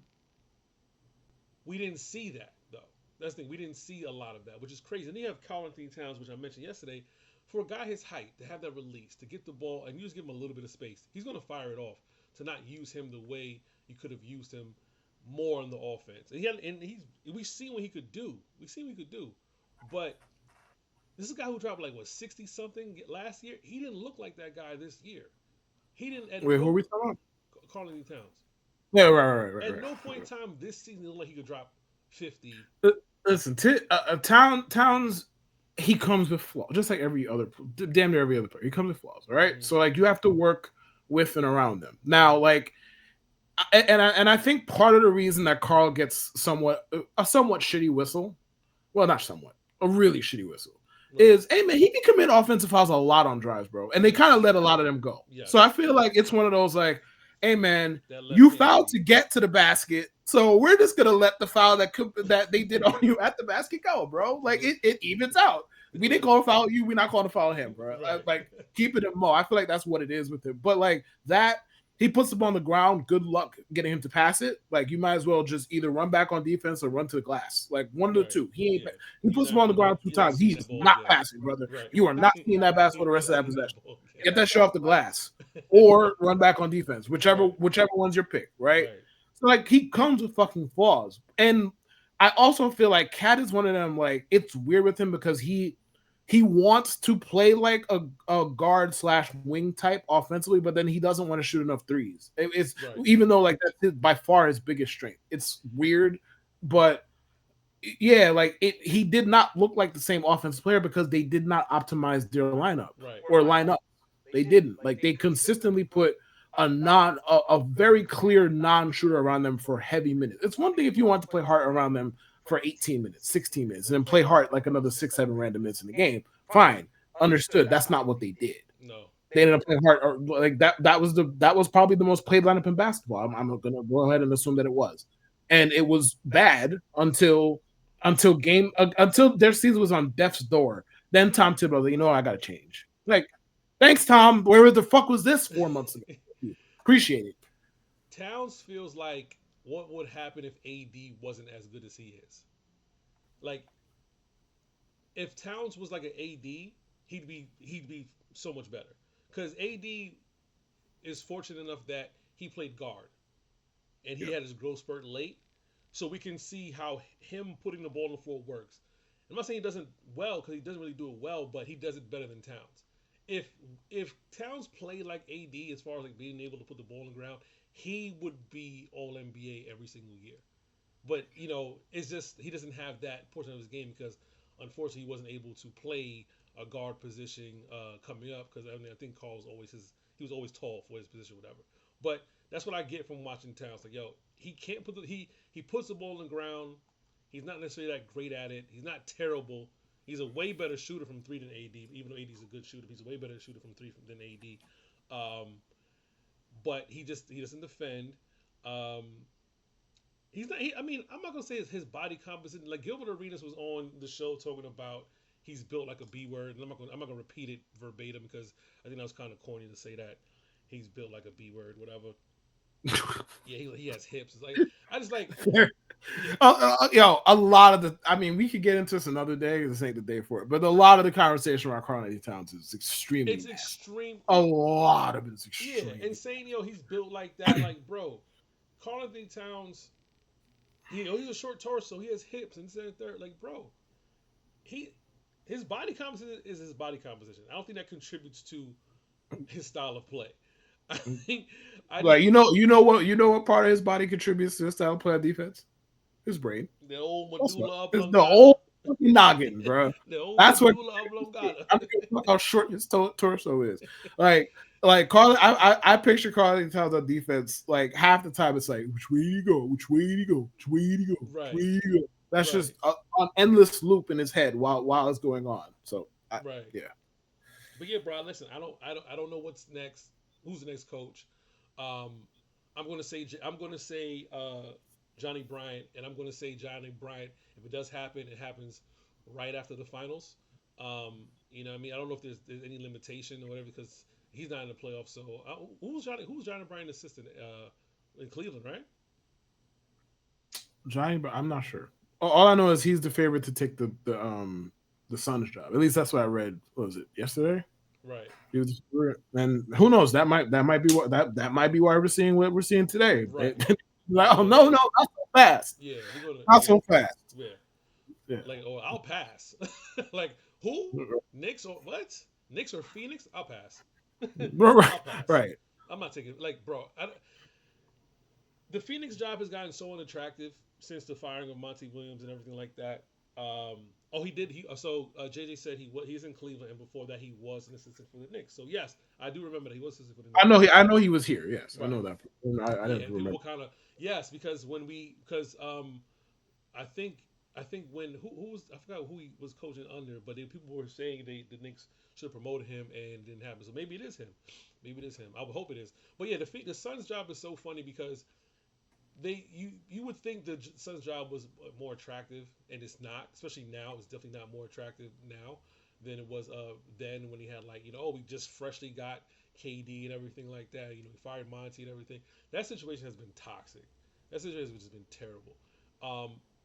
we didn't see that though. That's the thing. We didn't see a lot of that, which is crazy. And you have Karl Anthony Towns, which I mentioned yesterday, for a guy his height to have that release, to get the ball, and you just give him a little bit of space. He's going to fire it off. To not use him the way you could have used him more in the offense, we see what he could do. We see what he could do, but this is a guy who dropped like what 60 something last year. He didn't look like that guy this year. He didn't at Wait, who no are we talking about? Towns. Yeah, right, At no point in time this season it looked like he could drop 50. right. Listen, Towns, he comes with flaws, just like every other, damn near every other player. He comes with flaws, all right. Mm-hmm. So like you have to work with and around them. Now, like, and I think part of the reason that Carl gets a somewhat shitty whistle, well, not somewhat, a really shitty whistle, Right. is, hey man, he can commit offensive fouls a lot on drives, bro, and they kind Yes. of let a lot of them go. So I Yes. feel like it's one of those like, hey man, That left you hand fouled D. to get to the basket, so we're just gonna let the foul that they did on you at the basket go, bro. Like it evens out. We didn't call a foul you, we're not calling a foul him, bro. Right. Like keep it in Mo. I feel like that's what it is with him. But like that, he puts the ball on the ground. Good luck getting him to pass it. Like you might as well just either run back on defense or run to the glass. Like one of the Right. two. He ain't. Yeah. He puts the ball on the ground two You're not times. seeing He's that ball not again. passing, brother. Right. You are not seeing that basketball the You're rest of not that seeing that possession. ball again. Get that shit off the glass, or run back on defense, whichever Right. whichever one's your pick, right? Right. So like he comes with fucking flaws, and I also feel like Cat is one of them. Like it's weird with him because he wants to play like a guard slash wing type offensively, but then he doesn't want to shoot enough threes. It's Right. even though like that's by far his biggest strength. It's weird, but yeah, like he did not look like the same offensive player because they did not optimize their lineup Right. or lineup. They didn't. Like they consistently put a very clear non-shooter around them for heavy minutes. It's one thing if you want to play Hart around them for 18 minutes, 16 minutes, and then play Hart like another 6, 7 random minutes in the game. Fine. Understood. That's not what they did. No. They ended up playing Hart or like that. That was probably the most played lineup in basketball. I'm gonna go ahead and assume that it was. And it was bad until their season was on death's door. Then Tom Thibodeau was like, you know what, I gotta change. Like, thanks, Tom. Where the fuck was this 4 months ago? Appreciate it. Towns feels like what would happen if AD wasn't as good as he is. Like if Towns was like an AD, he'd be so much better. Because AD is fortunate enough that he played guard and he had his growth spurt late, so we can see how him putting the ball on the floor works. I'm not saying he doesn't well because he doesn't really do it well, but he does it better than Towns. If if Towns played like AD as far as like being able to put the ball on the ground, he would be All NBA every single year. But it's just he doesn't have that portion of his game because unfortunately he wasn't able to play a guard position coming up because I think Carl's always he was always tall for his position, whatever. But that's what I get from watching Towns. Like, yo, he can't put he puts the ball on the ground. He's not necessarily that great at it. He's not terrible. He's a way better shooter from three than AD. Even though AD's a good shooter, he's a way better shooter from three than AD. But he doesn't defend. Um, he's not. I mean, I'm not gonna say it's his body composition. Like Gilbert Arenas was on the show talking about he's built like a B word, and I'm not gonna repeat it verbatim because I think that was kind of corny to say that he's built like a B word, whatever. Yeah, he has hips. It's like I just like. Yo, a lot of the. I mean, we could get into this another day. This ain't the day for it. But a lot of the conversation around Karl-Anthony Towns is extremely. It's extreme. A lot of it is extreme. Yeah, and saying he's built like that, like bro, Karl-Anthony Towns. He's a short torso. He has hips and third. Like bro, his body composition is his body composition. I don't think that contributes to his style of play. I think. You know what part of his body contributes to his style of play on defense? His brain. The old medulla It's oblongata. the old fucking noggin, bro. The old That's what. medulla oblongata. I don't how short his torso is. Like Carl, I picture Karl-Anthony Towns on defense. Like half the time, it's like which way do you go? Which way do you go? Which way do you go? Right. Which way do you go? That's Right. just an endless loop in his head while it's going on. So Right. Yeah. But yeah, bro. Listen, I don't know what's next. Who's the next coach? I'm gonna say Johnny Bryant, and I'm gonna say Johnny Bryant. If it does happen, it happens right after the finals. You know what I mean? I don't know if there's any limitation or whatever because he's not in the playoffs. So who's Johnny Bryant assistant in Cleveland, right? Johnny, but I'm not sure. All I know is he's the favorite to take the Suns job. At least that's what I read. What was it yesterday? Right. And who knows? That might be what that might be why we're seeing what we're seeing today. Right. Like, oh no, not so fast. Yeah, Not so fast. Yeah. Like, oh, I'll pass. Like, who? Knicks or what? Knicks or Phoenix? I'll pass. I'll pass. Right. I'm not taking, like, bro. the Phoenix job has gotten so unattractive since the firing of Monty Williams and everything like that. Oh, he did. JJ said he's in Cleveland, and before that he was an assistant for the Knicks. So yes, I do remember that he was assistant for the I Knicks. know he was here. Yes, I Right. know that. I Yeah, didn't and people remember. were kind of yes because I think when who was I forgot who he was coaching under, but then people were saying the Knicks should have promoted him and didn't happen. So maybe it is him. Maybe it is him. I would hope it is. But yeah, the Suns job is so funny because you would think the Suns job was more attractive, and it's not. Especially now, it's definitely not more attractive now than it was then when he had like oh we just freshly got KD and everything like that. He fired Monty and everything. That situation has been toxic. That situation has just been terrible.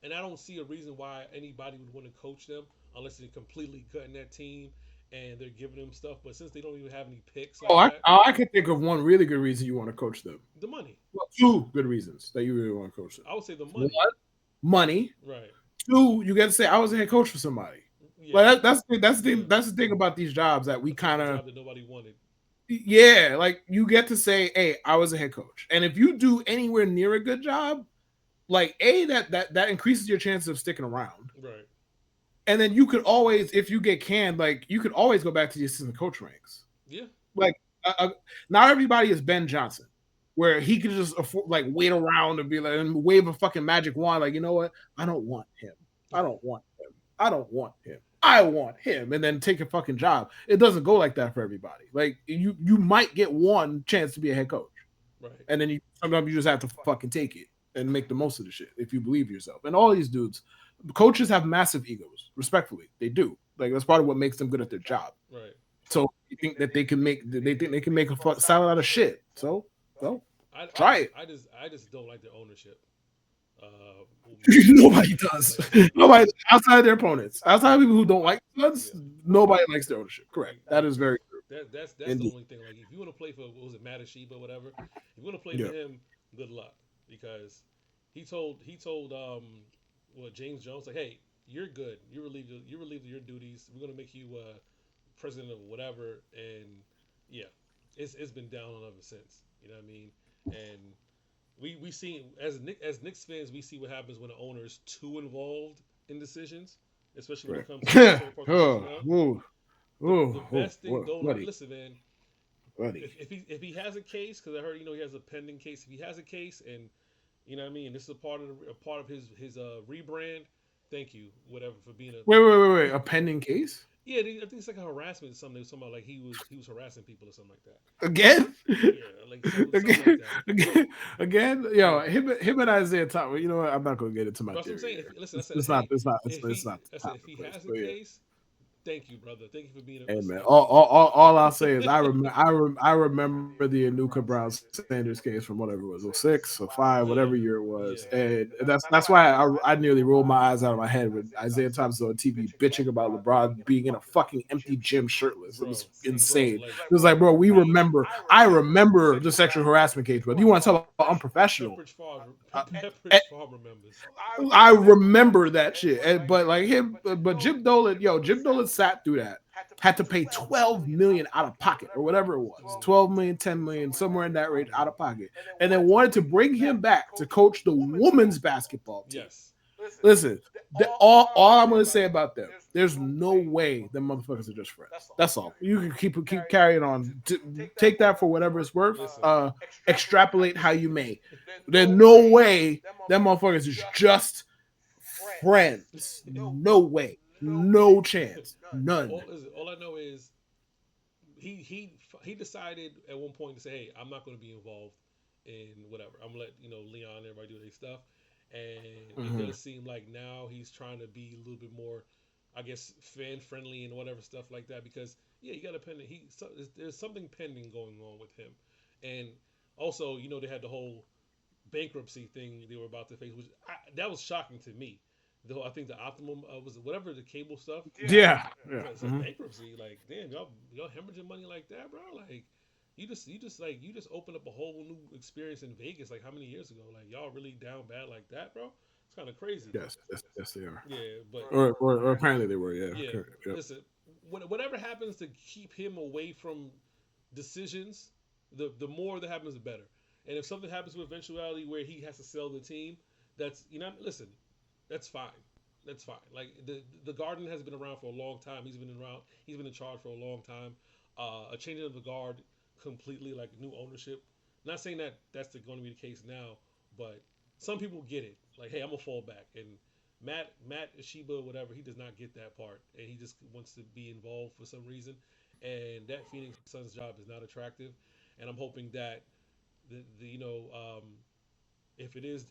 And I don't see a reason why anybody would want to coach them unless they're completely cutting that team and they're giving them stuff. But since they don't even have any picks Oh, like that, I can think of one really good reason you want to coach them. the money. Well, two good reasons that you really want to coach them. I would say the One, money. money. Right. Two, you get to say I was a head coach for somebody. Yeah. Like Yeah. that's the thing about these jobs that we A kind of job that nobody wanted. yeah, like you get to say, hey, I was a head coach, and if you do anywhere near a good job, like that increases your chances of sticking around. Right. And then you could always, if you get canned, like you could always go back to the assistant coach ranks. Yeah. Like, not everybody is Ben Johnson, where he could just afford, like wait around and be like and wave a fucking magic wand, like you know what? I don't want him. I don't want him. I don't want him. I want him, and then take a fucking job. It doesn't go like that for everybody. Like you might get one chance to be a head coach, Right. and then sometimes you just have to fucking take it and make the most of the shit if you believe yourself. And all these dudes, coaches have massive egos. Respectfully, they do. Like that's part of what makes them good at their job. Right. So you think that they think they can make a salad out of shit. So well, I try just it. I just don't like their ownership. Nobody does. Like, Nobody outside their opponents, outside of people who don't like Suns, yeah. nobody likes their ownership. Correct. That is very true. That's the Indeed. only thing. Like if you want to play for what was it, Matasheba or whatever, if you want to play Yeah. for him, good luck because he told James Jones like, hey, you're good. You relieved of your duties. We're gonna make you president of whatever, and yeah, it's been down on ever since. You know what I mean? And we see as Knicks fans, we see what happens when an owner is too involved in decisions, especially when it comes to certain parts of personnel. The best thing, don't buddy, listen, man. buddy. If he has a case, because I heard he has a pending case. If he has a case, and you know what I mean, this is a part of his rebrand. Thank you, whatever, for being a Wait. A pending case yeah. I think it's like a harassment or something. It was something about like he was harassing people or something like that. again? Yeah, like something like again, that. again, yo, him and Isaiah Thomas. You know what? I'm not gonna get into my That's what I'm theory. saying. Listen, I said, It's hey, not. It's not. if It's he, not the I said, top if of he the list. has a But yeah. case, thank you, brother. Thank you for being Hey man, all I'll say is I remember the Anuka Brown Sanders case from whatever it was, 06 or 05, Yeah, whatever year it was, yeah, and that's why I nearly rolled my eyes out of my head when Isaiah Thomas was on TV bitching about LeBron being in a fucking empty gym shirtless. It bro, was insane. like It was like, bro, I remember the sexual harassment case, but you want to talk about unprofessional? Pepperidge Farm, Uh, Pepperidge Farm remembers. I remember that shit, but like him, but Jim Dolan sat through that. Had to pay 12 million out of pocket or whatever it was, 12 million, 10 million, somewhere in that range out of pocket, and then wanted to bring him back to coach the women's basketball team. Yes, Listen, all I'm gonna say about them, there's no way them motherfuckers are just friends. That's all. You can keep carrying on. Take that for whatever it's worth. Listen. Extrapolate how you may. There's no way them motherfuckers is just friends. No way. No chance. None. All I know is he decided at one point to say, "Hey, I'm not going to be involved in whatever. I'm gonna let Leon and everybody do their stuff." And it does seem like now he's trying to be a little bit more, I guess, fan friendly and whatever stuff like that. Because yeah, you got a pending. There's something pending going on with him, and also they had the whole bankruptcy thing they were about to face, which that was shocking to me. Though I think the Optimum was whatever the cable stuff. Yeah. It's a bankruptcy. Like, damn, y'all hemorrhaging money like that, bro. Like, you just opened up a whole new experience in Vegas. Like, how many years ago? Like, y'all really down bad like that, bro? It's kind of crazy. Yes, they are. Yeah, but or apparently they were. Yeah. yeah. Yep. Listen, whatever happens to keep him away from decisions, the more that happens, the better. And if something happens to eventuality where he has to sell the team, that's listen, that's fine. That's fine. Like the Garden has been around for a long time. He's been around. He's been in charge for a long time. A changing of the guard completely, like new ownership. Not saying that that's going to be the case now, but some people get it. Like, hey, I'm gonna fall back. And Matt Shiba, whatever, he does not get that part, and he just wants to be involved for some reason. And that Phoenix Suns job is not attractive. And I'm hoping that the if it is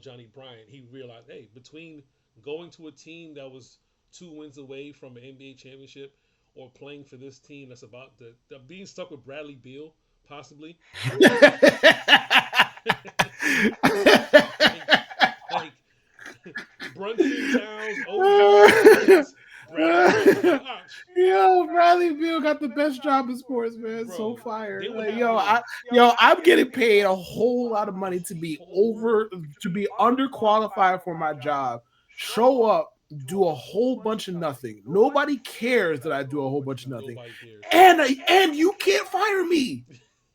Johnny Bryant, he realized, hey, between going to a team that was 2 wins away from an NBA championship, or playing for this team that's about the being stuck with Bradley Beal, possibly. like, like Brunson, Towns, OG, Bradley Beal. Yo, Bradley Beal got the best job in sports, man. Bro, So fire. they would Like, have I'm getting paid a whole lot of money to be underqualified for my job. Show up, do a whole bunch of nothing. Nobody cares that I do a whole bunch of nothing. And you can't fire me.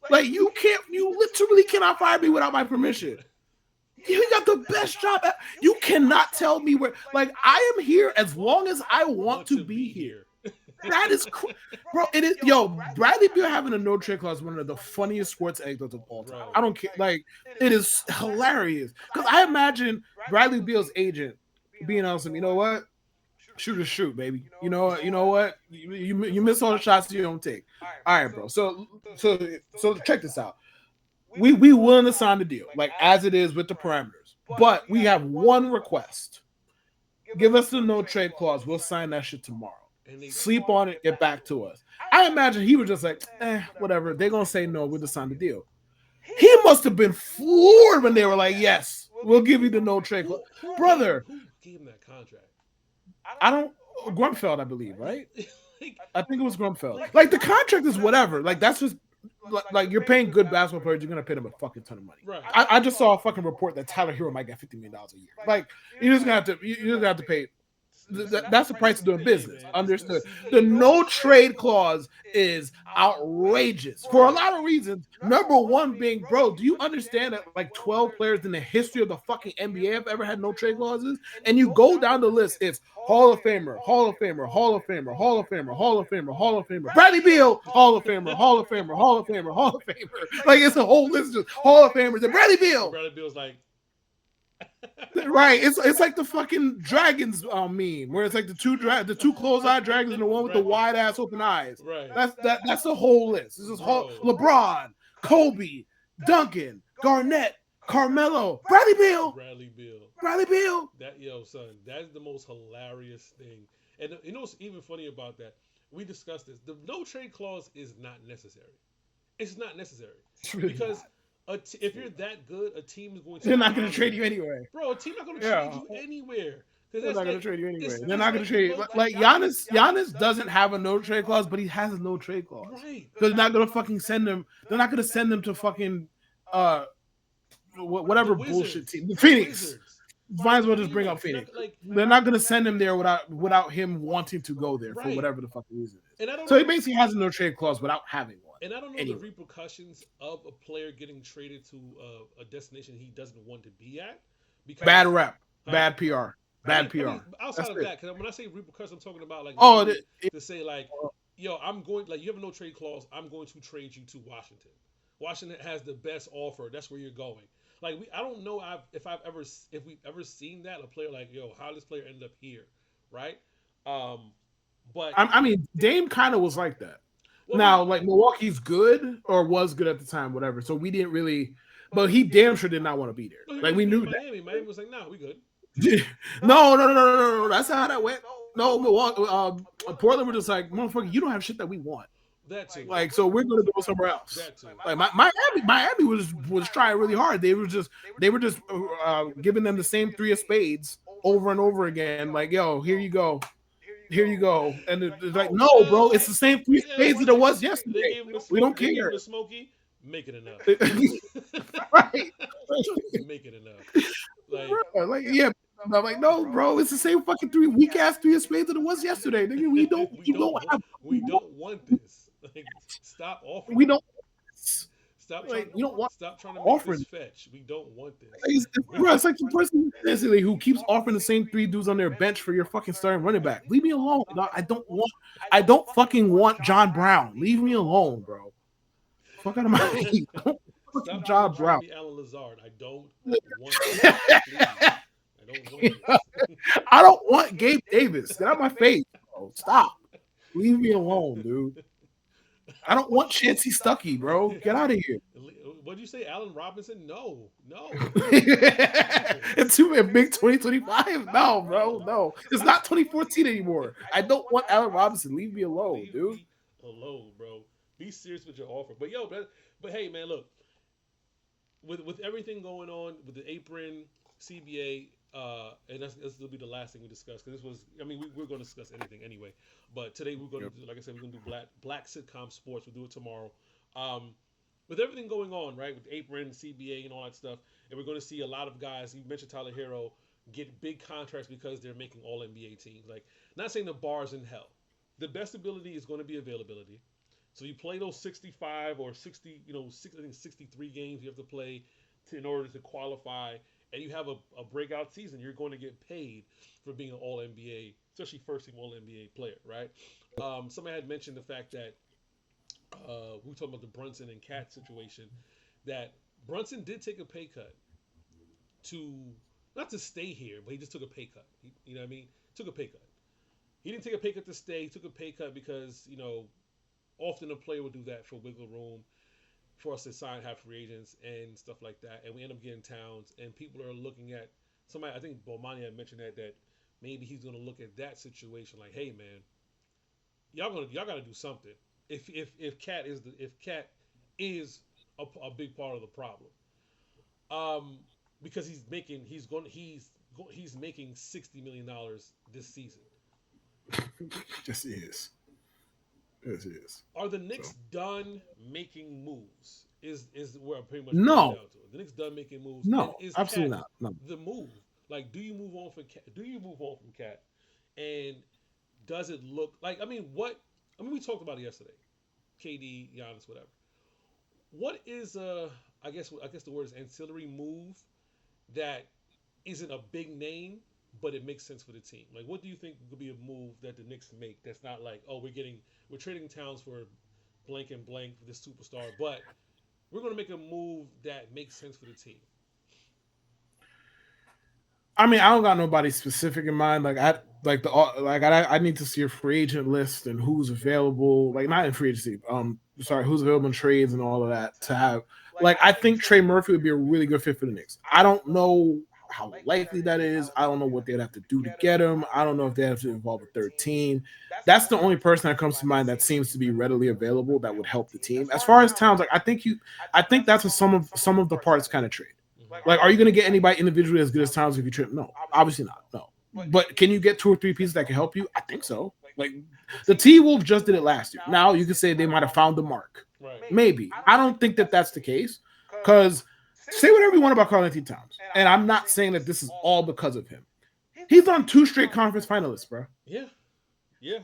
Like, you literally cannot fire me without my permission. You got the best job. You cannot tell me where. Like, I am here as long as I want to be here. That is, bro. It is, yo. Bradley Beal having a no trade clause is one of the funniest sports anecdotes of all time. I don't care. Like, it is hilarious because I imagine Bradley Beal's agent being honest, you know what? Shoot or shoot, baby. You know what? You miss all the shots you don't take. All right, bro. So check this out. We willing to sign the deal, like as it is with the parameters. But we have one request. Give us the no trade clause. We'll sign that shit tomorrow. Sleep on it, get back to us. I imagine he was just like, whatever. They're gonna say no, we'll just sign the deal. He must have been floored when they were like, yes, we'll give you the no trade clause. Brother. Who gave him that contract? I don't Grumfeld, I believe, right? I think it was Grumfeld. Like, the contract is whatever. Like, that's just like you're paying good basketball players, you're gonna pay them a fucking ton of money. Right. I just saw a fucking report that Tyler Hero might get $50 million a year. Like, you're just gonna have to pay. That's the price of doing business. Understood. The no trade clause is outrageous for a lot of reasons. Number one being, bro, do you understand that like 12 players in the history of the fucking NBA have ever had no trade clauses? And you go down the list, it's Hall of Famer, Hall of Famer, Hall of Famer, Hall of Famer, Hall of Famer, Hall of Famer, Bradley Beal, Hall of Famer, Hall of Famer, Hall of Famer, Hall of Famer. Like, it's a whole list of Hall of Famers and Bradley Beal. Bradley Beal's like, right, it's like the fucking dragons meme where it's like the two closed-eyed dragons and the one with the wide ass open eyes. Right. That's the whole list. This is LeBron, Kobe, Duncan, Garnett, Carmelo, Bradley Beal. That son, that's the most hilarious thing. And you know what's even funny about that? We discussed this. The no trade clause is not necessary. It's not necessary because. If you're that good, a team is going to. They're not going to trade you anywhere, bro. A team not going to trade you anywhere. They're not going to trade you anywhere. They're not going to trade you. Like Giannis doesn't have a no trade clause, but he has a no trade clause. Right. They're not going to fucking send him. They're not going to send them to fucking whatever bullshit team. The Phoenix. Might as well just bring up Phoenix. They're not going to send him there without him wanting to go there for whatever the fucking reason is. So he basically has a no trade clause without having one. And I don't know the repercussions of a player getting traded to a destination he doesn't want to be at. Because, bad rep, bad PR, bad PR. Outside of that, because when I say repercussions, I'm talking about like to say like, yo, I'm going, like, you have a no trade clause. I'm going to trade you to Washington. Washington has the best offer. That's where you're going. Like, I don't know if we've ever seen that, a player like, yo, how this player ended up here, right? But I mean, Dame kind of was like that. Well, now, like, Milwaukee's good or was good at the time, whatever. So we didn't really, but he damn sure did not want to be there. Like, we knew Miami. Miami was like, no, we good. No. That's not how that went. No, Milwaukee, Portland were just like, motherfucker, you don't have shit that we want. That too. Like, so we're gonna go somewhere else. That too. Like, Miami was trying really hard. They were just giving them the same 3 of spades over and over again. Like, yo, here you go. And it's like, no, bro, it's the same 3 spades that it was yesterday. We don't care. The Smokey, make it enough. Right. Make it enough. Like, yeah. I'm like, no, bro, it's the same fucking 3 weak ass 3 of spades that it was yesterday. Nigga, we don't want this. Like, stop offering We it. don't Stop trying. like we don't want Stop trying to make this offering. fetch. We don't want this. We, Bro, it's like the person basically who keeps offering the same three dudes on their bench for your fucking starting running back. Leave me alone. Dog. I don't fucking want John Brown. Leave me alone, bro. Fuck out of my face. Don't fucking stop trying to John trade Brown. me Alan Lazard. I don't want this. Please. I don't want this. I don't want Gabe Davis. Get out of my face, bro. Stop. Leave me alone, dude. I don't want Chancey Stuckey, bro. Get out of here. What did you say, Allen Robinson? No, no, no, It's too big 2025. No, bro. no. No. It's not 2014 anymore. I don't want Allen Robinson. Leave me alone, Leave dude. me alone, bro. Be serious with your offer. But yo, but hey, man, look, with everything going on with the apron, CBA, and that's will be the last thing we discuss because this was. I mean, we're going to discuss anything anyway. But today we're going to, Yep. do, like I said, we're going to do black sitcom sports. We'll do it tomorrow. Um, with everything going on, right, with apron, CBA, and all that stuff, and we're going to see a lot of guys. You mentioned Tyler Hero get big contracts because they're making All NBA teams. Like, not saying the bar's in hell. The best ability is going to be availability. So you play those 65 or 60, I think 63 games you have to play in order to qualify, and you have a breakout season. You're going to get paid for being an All NBA, especially first team All NBA player, right? Somebody had mentioned the fact that we were talking about the Brunson and Cat situation. That Brunson did take a pay cut to not to stay here, but he just took a pay cut. You know what I mean? Took a pay cut. He didn't take a pay cut to stay. He took a pay cut because often a player would do that for wiggle room, for us to sign half free agents and stuff like that. And we end up getting Towns, and people are looking at somebody. I think Bomani had mentioned that maybe he's going to look at that situation like, hey man, y'all got to do something. If Cat is a big part of the problem, because he's making $60 million this season. Yes, he is. Yes, he is. Are the So Knicks done making moves? Is where I'm pretty much boiling no, down to it. The Knicks done making moves, and no, is Cat absolutely not. No. the move? Like, do you move on from Cat? Do you move on from Cat? And does it look like? I mean, what? I mean, we talked about it yesterday. KD, Giannis, whatever. What is I guess the word is ancillary move that isn't a big name, but it makes sense for the team. Like, what do you think could be a move that the Knicks make that's not like, oh, we're trading Towns for blank and blank for this superstar, but we're going to make a move that makes sense for the team. I mean, I don't got nobody specific in mind. I need to see a free agent list and who's available. Like not in free agency. Sorry, who's available in trades and all of that to have. Like I think Trey Murphy would be a really good fit for the Knicks. I don't know how likely that is. I don't know what they'd have to do to get him. I don't know if they have to involve a third team. That's the only person that comes to mind that seems to be readily available that would help the team. As far as Towns, like I think that's a some of the parts kind of trade. Mm-hmm. Like, are you going to get anybody individually as good as Towns if you trade? No, obviously not. No. But can you get two or three pieces that can help you? I think so. Like the T Wolves just did it last year. Now you could say they might have found the mark. Right. Maybe. I don't think that that's the case because say whatever you want about Karl Anthony Towns, and I'm not saying that this is all because of him. He's on two straight conference finalists, bro. Yeah. Yeah.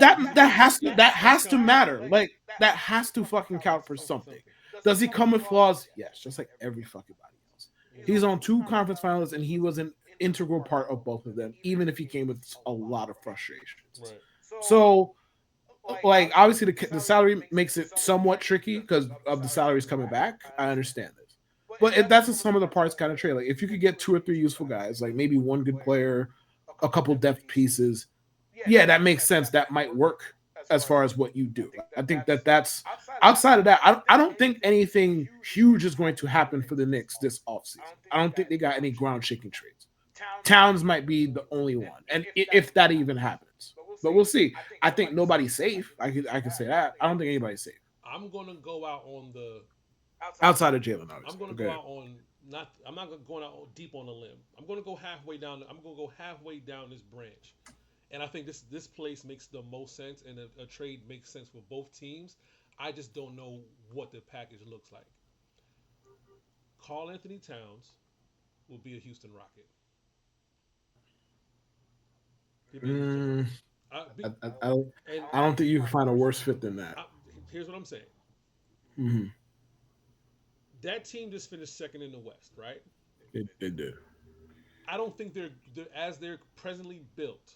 That has to matter. Like that has to fucking count for something. Does he come with flaws? Yes, just like every fucking body else. He's on two conference finals, and he was an integral part of both of them, even if he came with a lot of frustrations. Right. So, like, obviously, the salary makes it somewhat tricky because of the salaries coming back. I understand this. But that's a some of the parts kind of trade. Like, if you could get two or three useful guys, like maybe one good player, a couple depth pieces, yeah, that makes sense. That might work as far as what you do. I think that's outside of that. I don't think anything huge is going to happen for the Knicks this offseason. I don't think they got any ground shaking trades. Towns might be the only one, and if that even happens, but we'll see. I think nobody's safe. I can say that. I don't think anybody's safe I'm gonna go out on the. outside of Jalen. I'm gonna Okay. go out on not. I'm not going out deep on a limb. I'm gonna go halfway down. I'm gonna go halfway down this branch, and I think this place makes the most sense, and a trade makes sense for both teams. I just don't know what the package looks like. Karl Anthony Towns will be a Houston Rocket. He'll be a Houston Mm, Rocket. I, I, I don't And I don't think you can find a worse fit than that. I, here's what I'm saying. Mm-hmm. That team just finished second in the West, right? They did. I don't think they're as they're presently built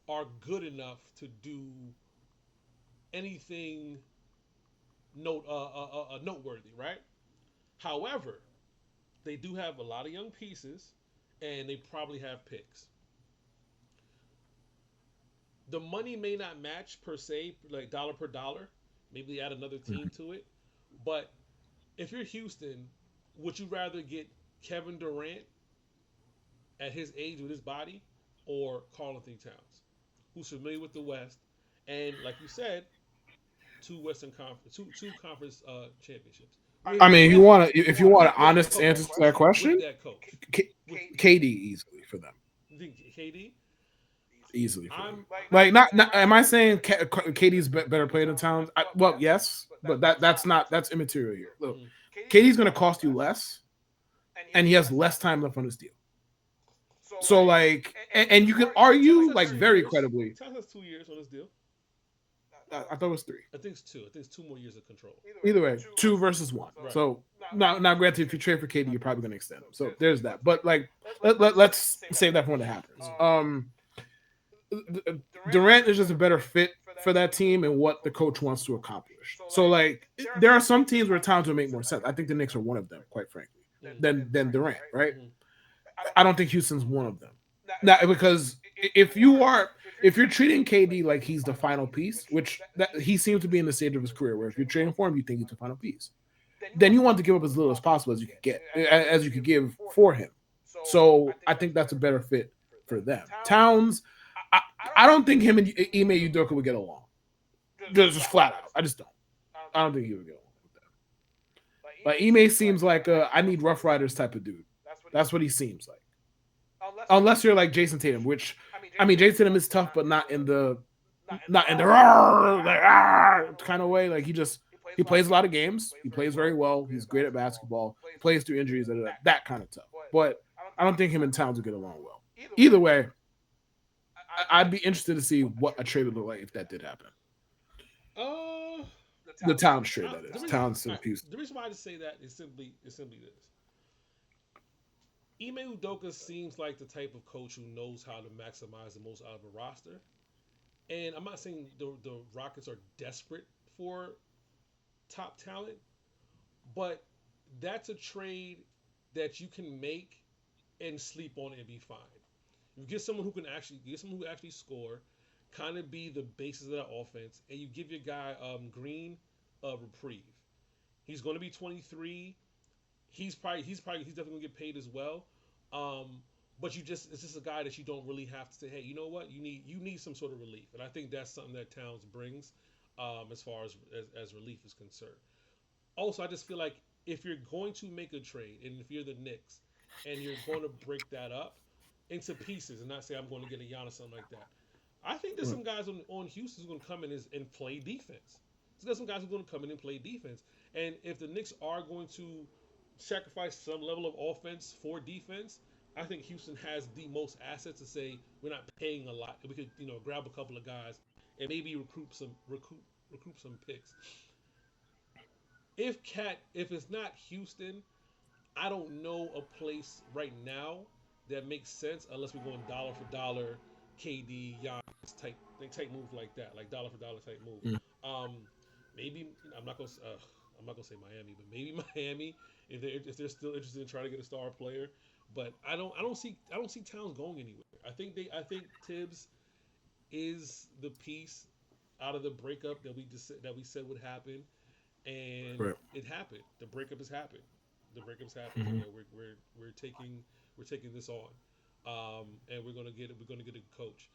are good enough to do anything noteworthy, right? However, they do have a lot of young pieces, and they probably have picks. The money may not match per se, like dollar per dollar. Maybe they add another team to it, but if you're Houston, would you rather get Kevin Durant at his age with his body, or Karl Anthony Towns, who's familiar with the West, and like you said, two conference championships I mean, with if you want an that honest coach, answer to that question, with that coach, with KD easily for them. KD. Easily for them. I'm Like, not. Am I saying KD's better player than Towns? Well, yes, but that's immaterial here. Look, mm, KD's going to cost you less, and he has less time left on his deal. So, like, and you can argue, like, very credibly. Towns has 2 years on his deal. I thought it was 3. I think it's 2. I think it's 2 more years of control. Either way, 2 versus 1. Right. So now, granted, if you trade for KD, you're probably going to extend him. So there's that. But like, let's save that for when it happens. Durant is just a better fit for that team and what the coach wants to accomplish. So like, there are some teams where Towns would make more sense. I think the Knicks are one of them, quite frankly, than Durant, right? I don't think Houston's one of them. Now, because if you're treating KD like he's the final piece, which he seems to be in the stage of his career, where if you're trading for him, you think he's the final piece, then you want to give up as little as possible as you could get, as you could give for him. So I think that's a better fit for them. Towns, I don't think him and Ime Udoka would get along. Just flat out, I just don't. I don't think he would get along with that. But Ime seems like I need Rough Riders type of dude. That's what he seems like. Unless you're like Jason Tatum, which I mean, Jason Tatum is tough, but not in the kind of way. Like he plays a lot of games. He plays very well. He's great at basketball. Plays through injuries, that kind of tough. But I don't think him and Towns would get along well. Either way, I'd be interested to see what a trade would look like if that did happen. The Towns trade, that is. Towns and Houston. The reason why I just say that is simply this. Ime Udoka seems like the type of coach who knows how to maximize the most out of a roster. And I'm not saying the Rockets are desperate for top talent, but that's a trade that you can make and sleep on it and be fine. You get someone who actually score, kind of be the basis of that offense, and you give your guy Green a reprieve. He's going to be 23. He's definitely gonna get paid as well. But it's just a guy that you don't really have to say, hey, you know what, you need some sort of relief, and I think that's something that Towns brings, as far as relief is concerned. Also, I just feel like if you're going to make a trade, and if you're the Knicks, and you're going to break that up into pieces, and not say I'm going to get a Giannis or something like that, I think there's some guys on Houston who's going to come in and play defense. So there's some guys who are going to come in and play defense, and if the Knicks are going to sacrifice some level of offense for defense, I think Houston has the most assets to say we're not paying a lot. We could, grab a couple of guys and maybe recoup some picks. If it's not Houston, I don't know a place right now that makes sense unless we're going dollar for dollar, KD, Giannis type move like that, like dollar for dollar type move. Maybe I'm not gonna say Miami, but maybe Miami if they're still interested in trying to get a star player. But I don't see Towns going anywhere. I think Thibs is the piece out of the breakup that we said would happen, and it happened. The breakup has happened. Mm-hmm. We're taking this on, and we're gonna get a coach.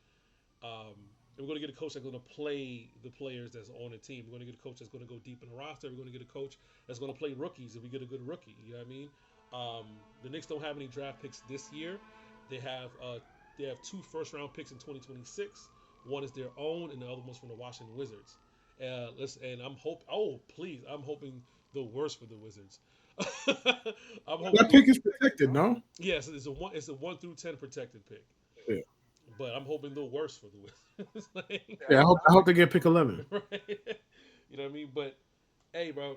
And we're going to get a coach that's going to play the players that's on the team. We're going to get a coach that's going to go deep in the roster. We're going to get a coach that's going to play rookies if we get a good rookie. You know what I mean? The Knicks don't have any draft picks this year. They have 2 first-round picks in 2026. One is their own, and the other one's from the Washington Wizards. And I'm hoping the worst for the Wizards. That pick is protected, no? Yes, it's a 1 through 10 protected pick. Yeah. But I'm hoping the worst for the Wizards. I hope they get pick 11. Right? You know what I mean? But hey, bro,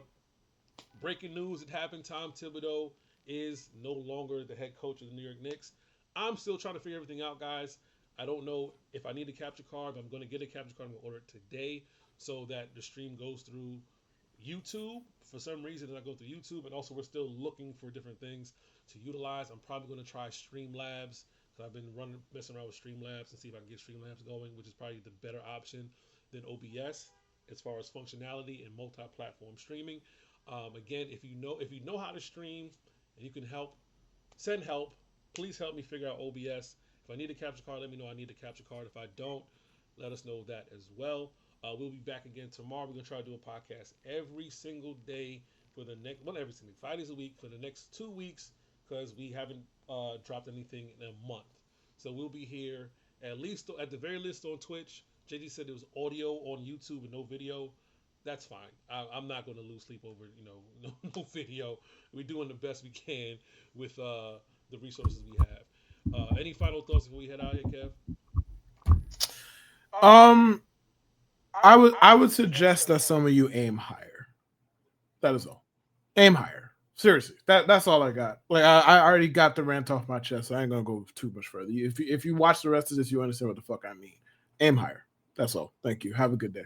breaking news that happened: Tom Thibodeau is no longer the head coach of the New York Knicks. I'm still trying to figure everything out, guys. I don't know if I need a capture card. But I'm going to get a capture card. I'm going to order it today so that the stream goes through YouTube. For some reason, I go through YouTube, and also we're still looking for different things to utilize. I'm probably going to try Streamlabs because I've been messing around with Streamlabs and see if I can get Streamlabs going, which is probably the better option than OBS as far as functionality and multi-platform streaming. Again, if you know how to stream and you can help, send help. Please help me figure out OBS. If I need a capture card, let me know I need a capture card. If I don't, let us know that as well. We'll be back again tomorrow. We're gonna try to do a podcast every single day for the next, well, every single 5 days a week for the next 2 weeks because we haven't dropped anything in a month. So we'll be here at the very least on Twitch. JD said there was audio on YouTube and no video. That's fine. I'm not going to lose sleep over no video. We're doing the best we can with the resources we have. Any final thoughts before we head out here, Kev? Um, I would suggest that some of you aim higher. That is all. Aim higher. Seriously, that's all I got. Like I already got the rant off my chest, so I ain't gonna go too much further. If you watch the rest of this, you understand what the fuck I mean. Aim higher. That's all. Thank you. Have a good day.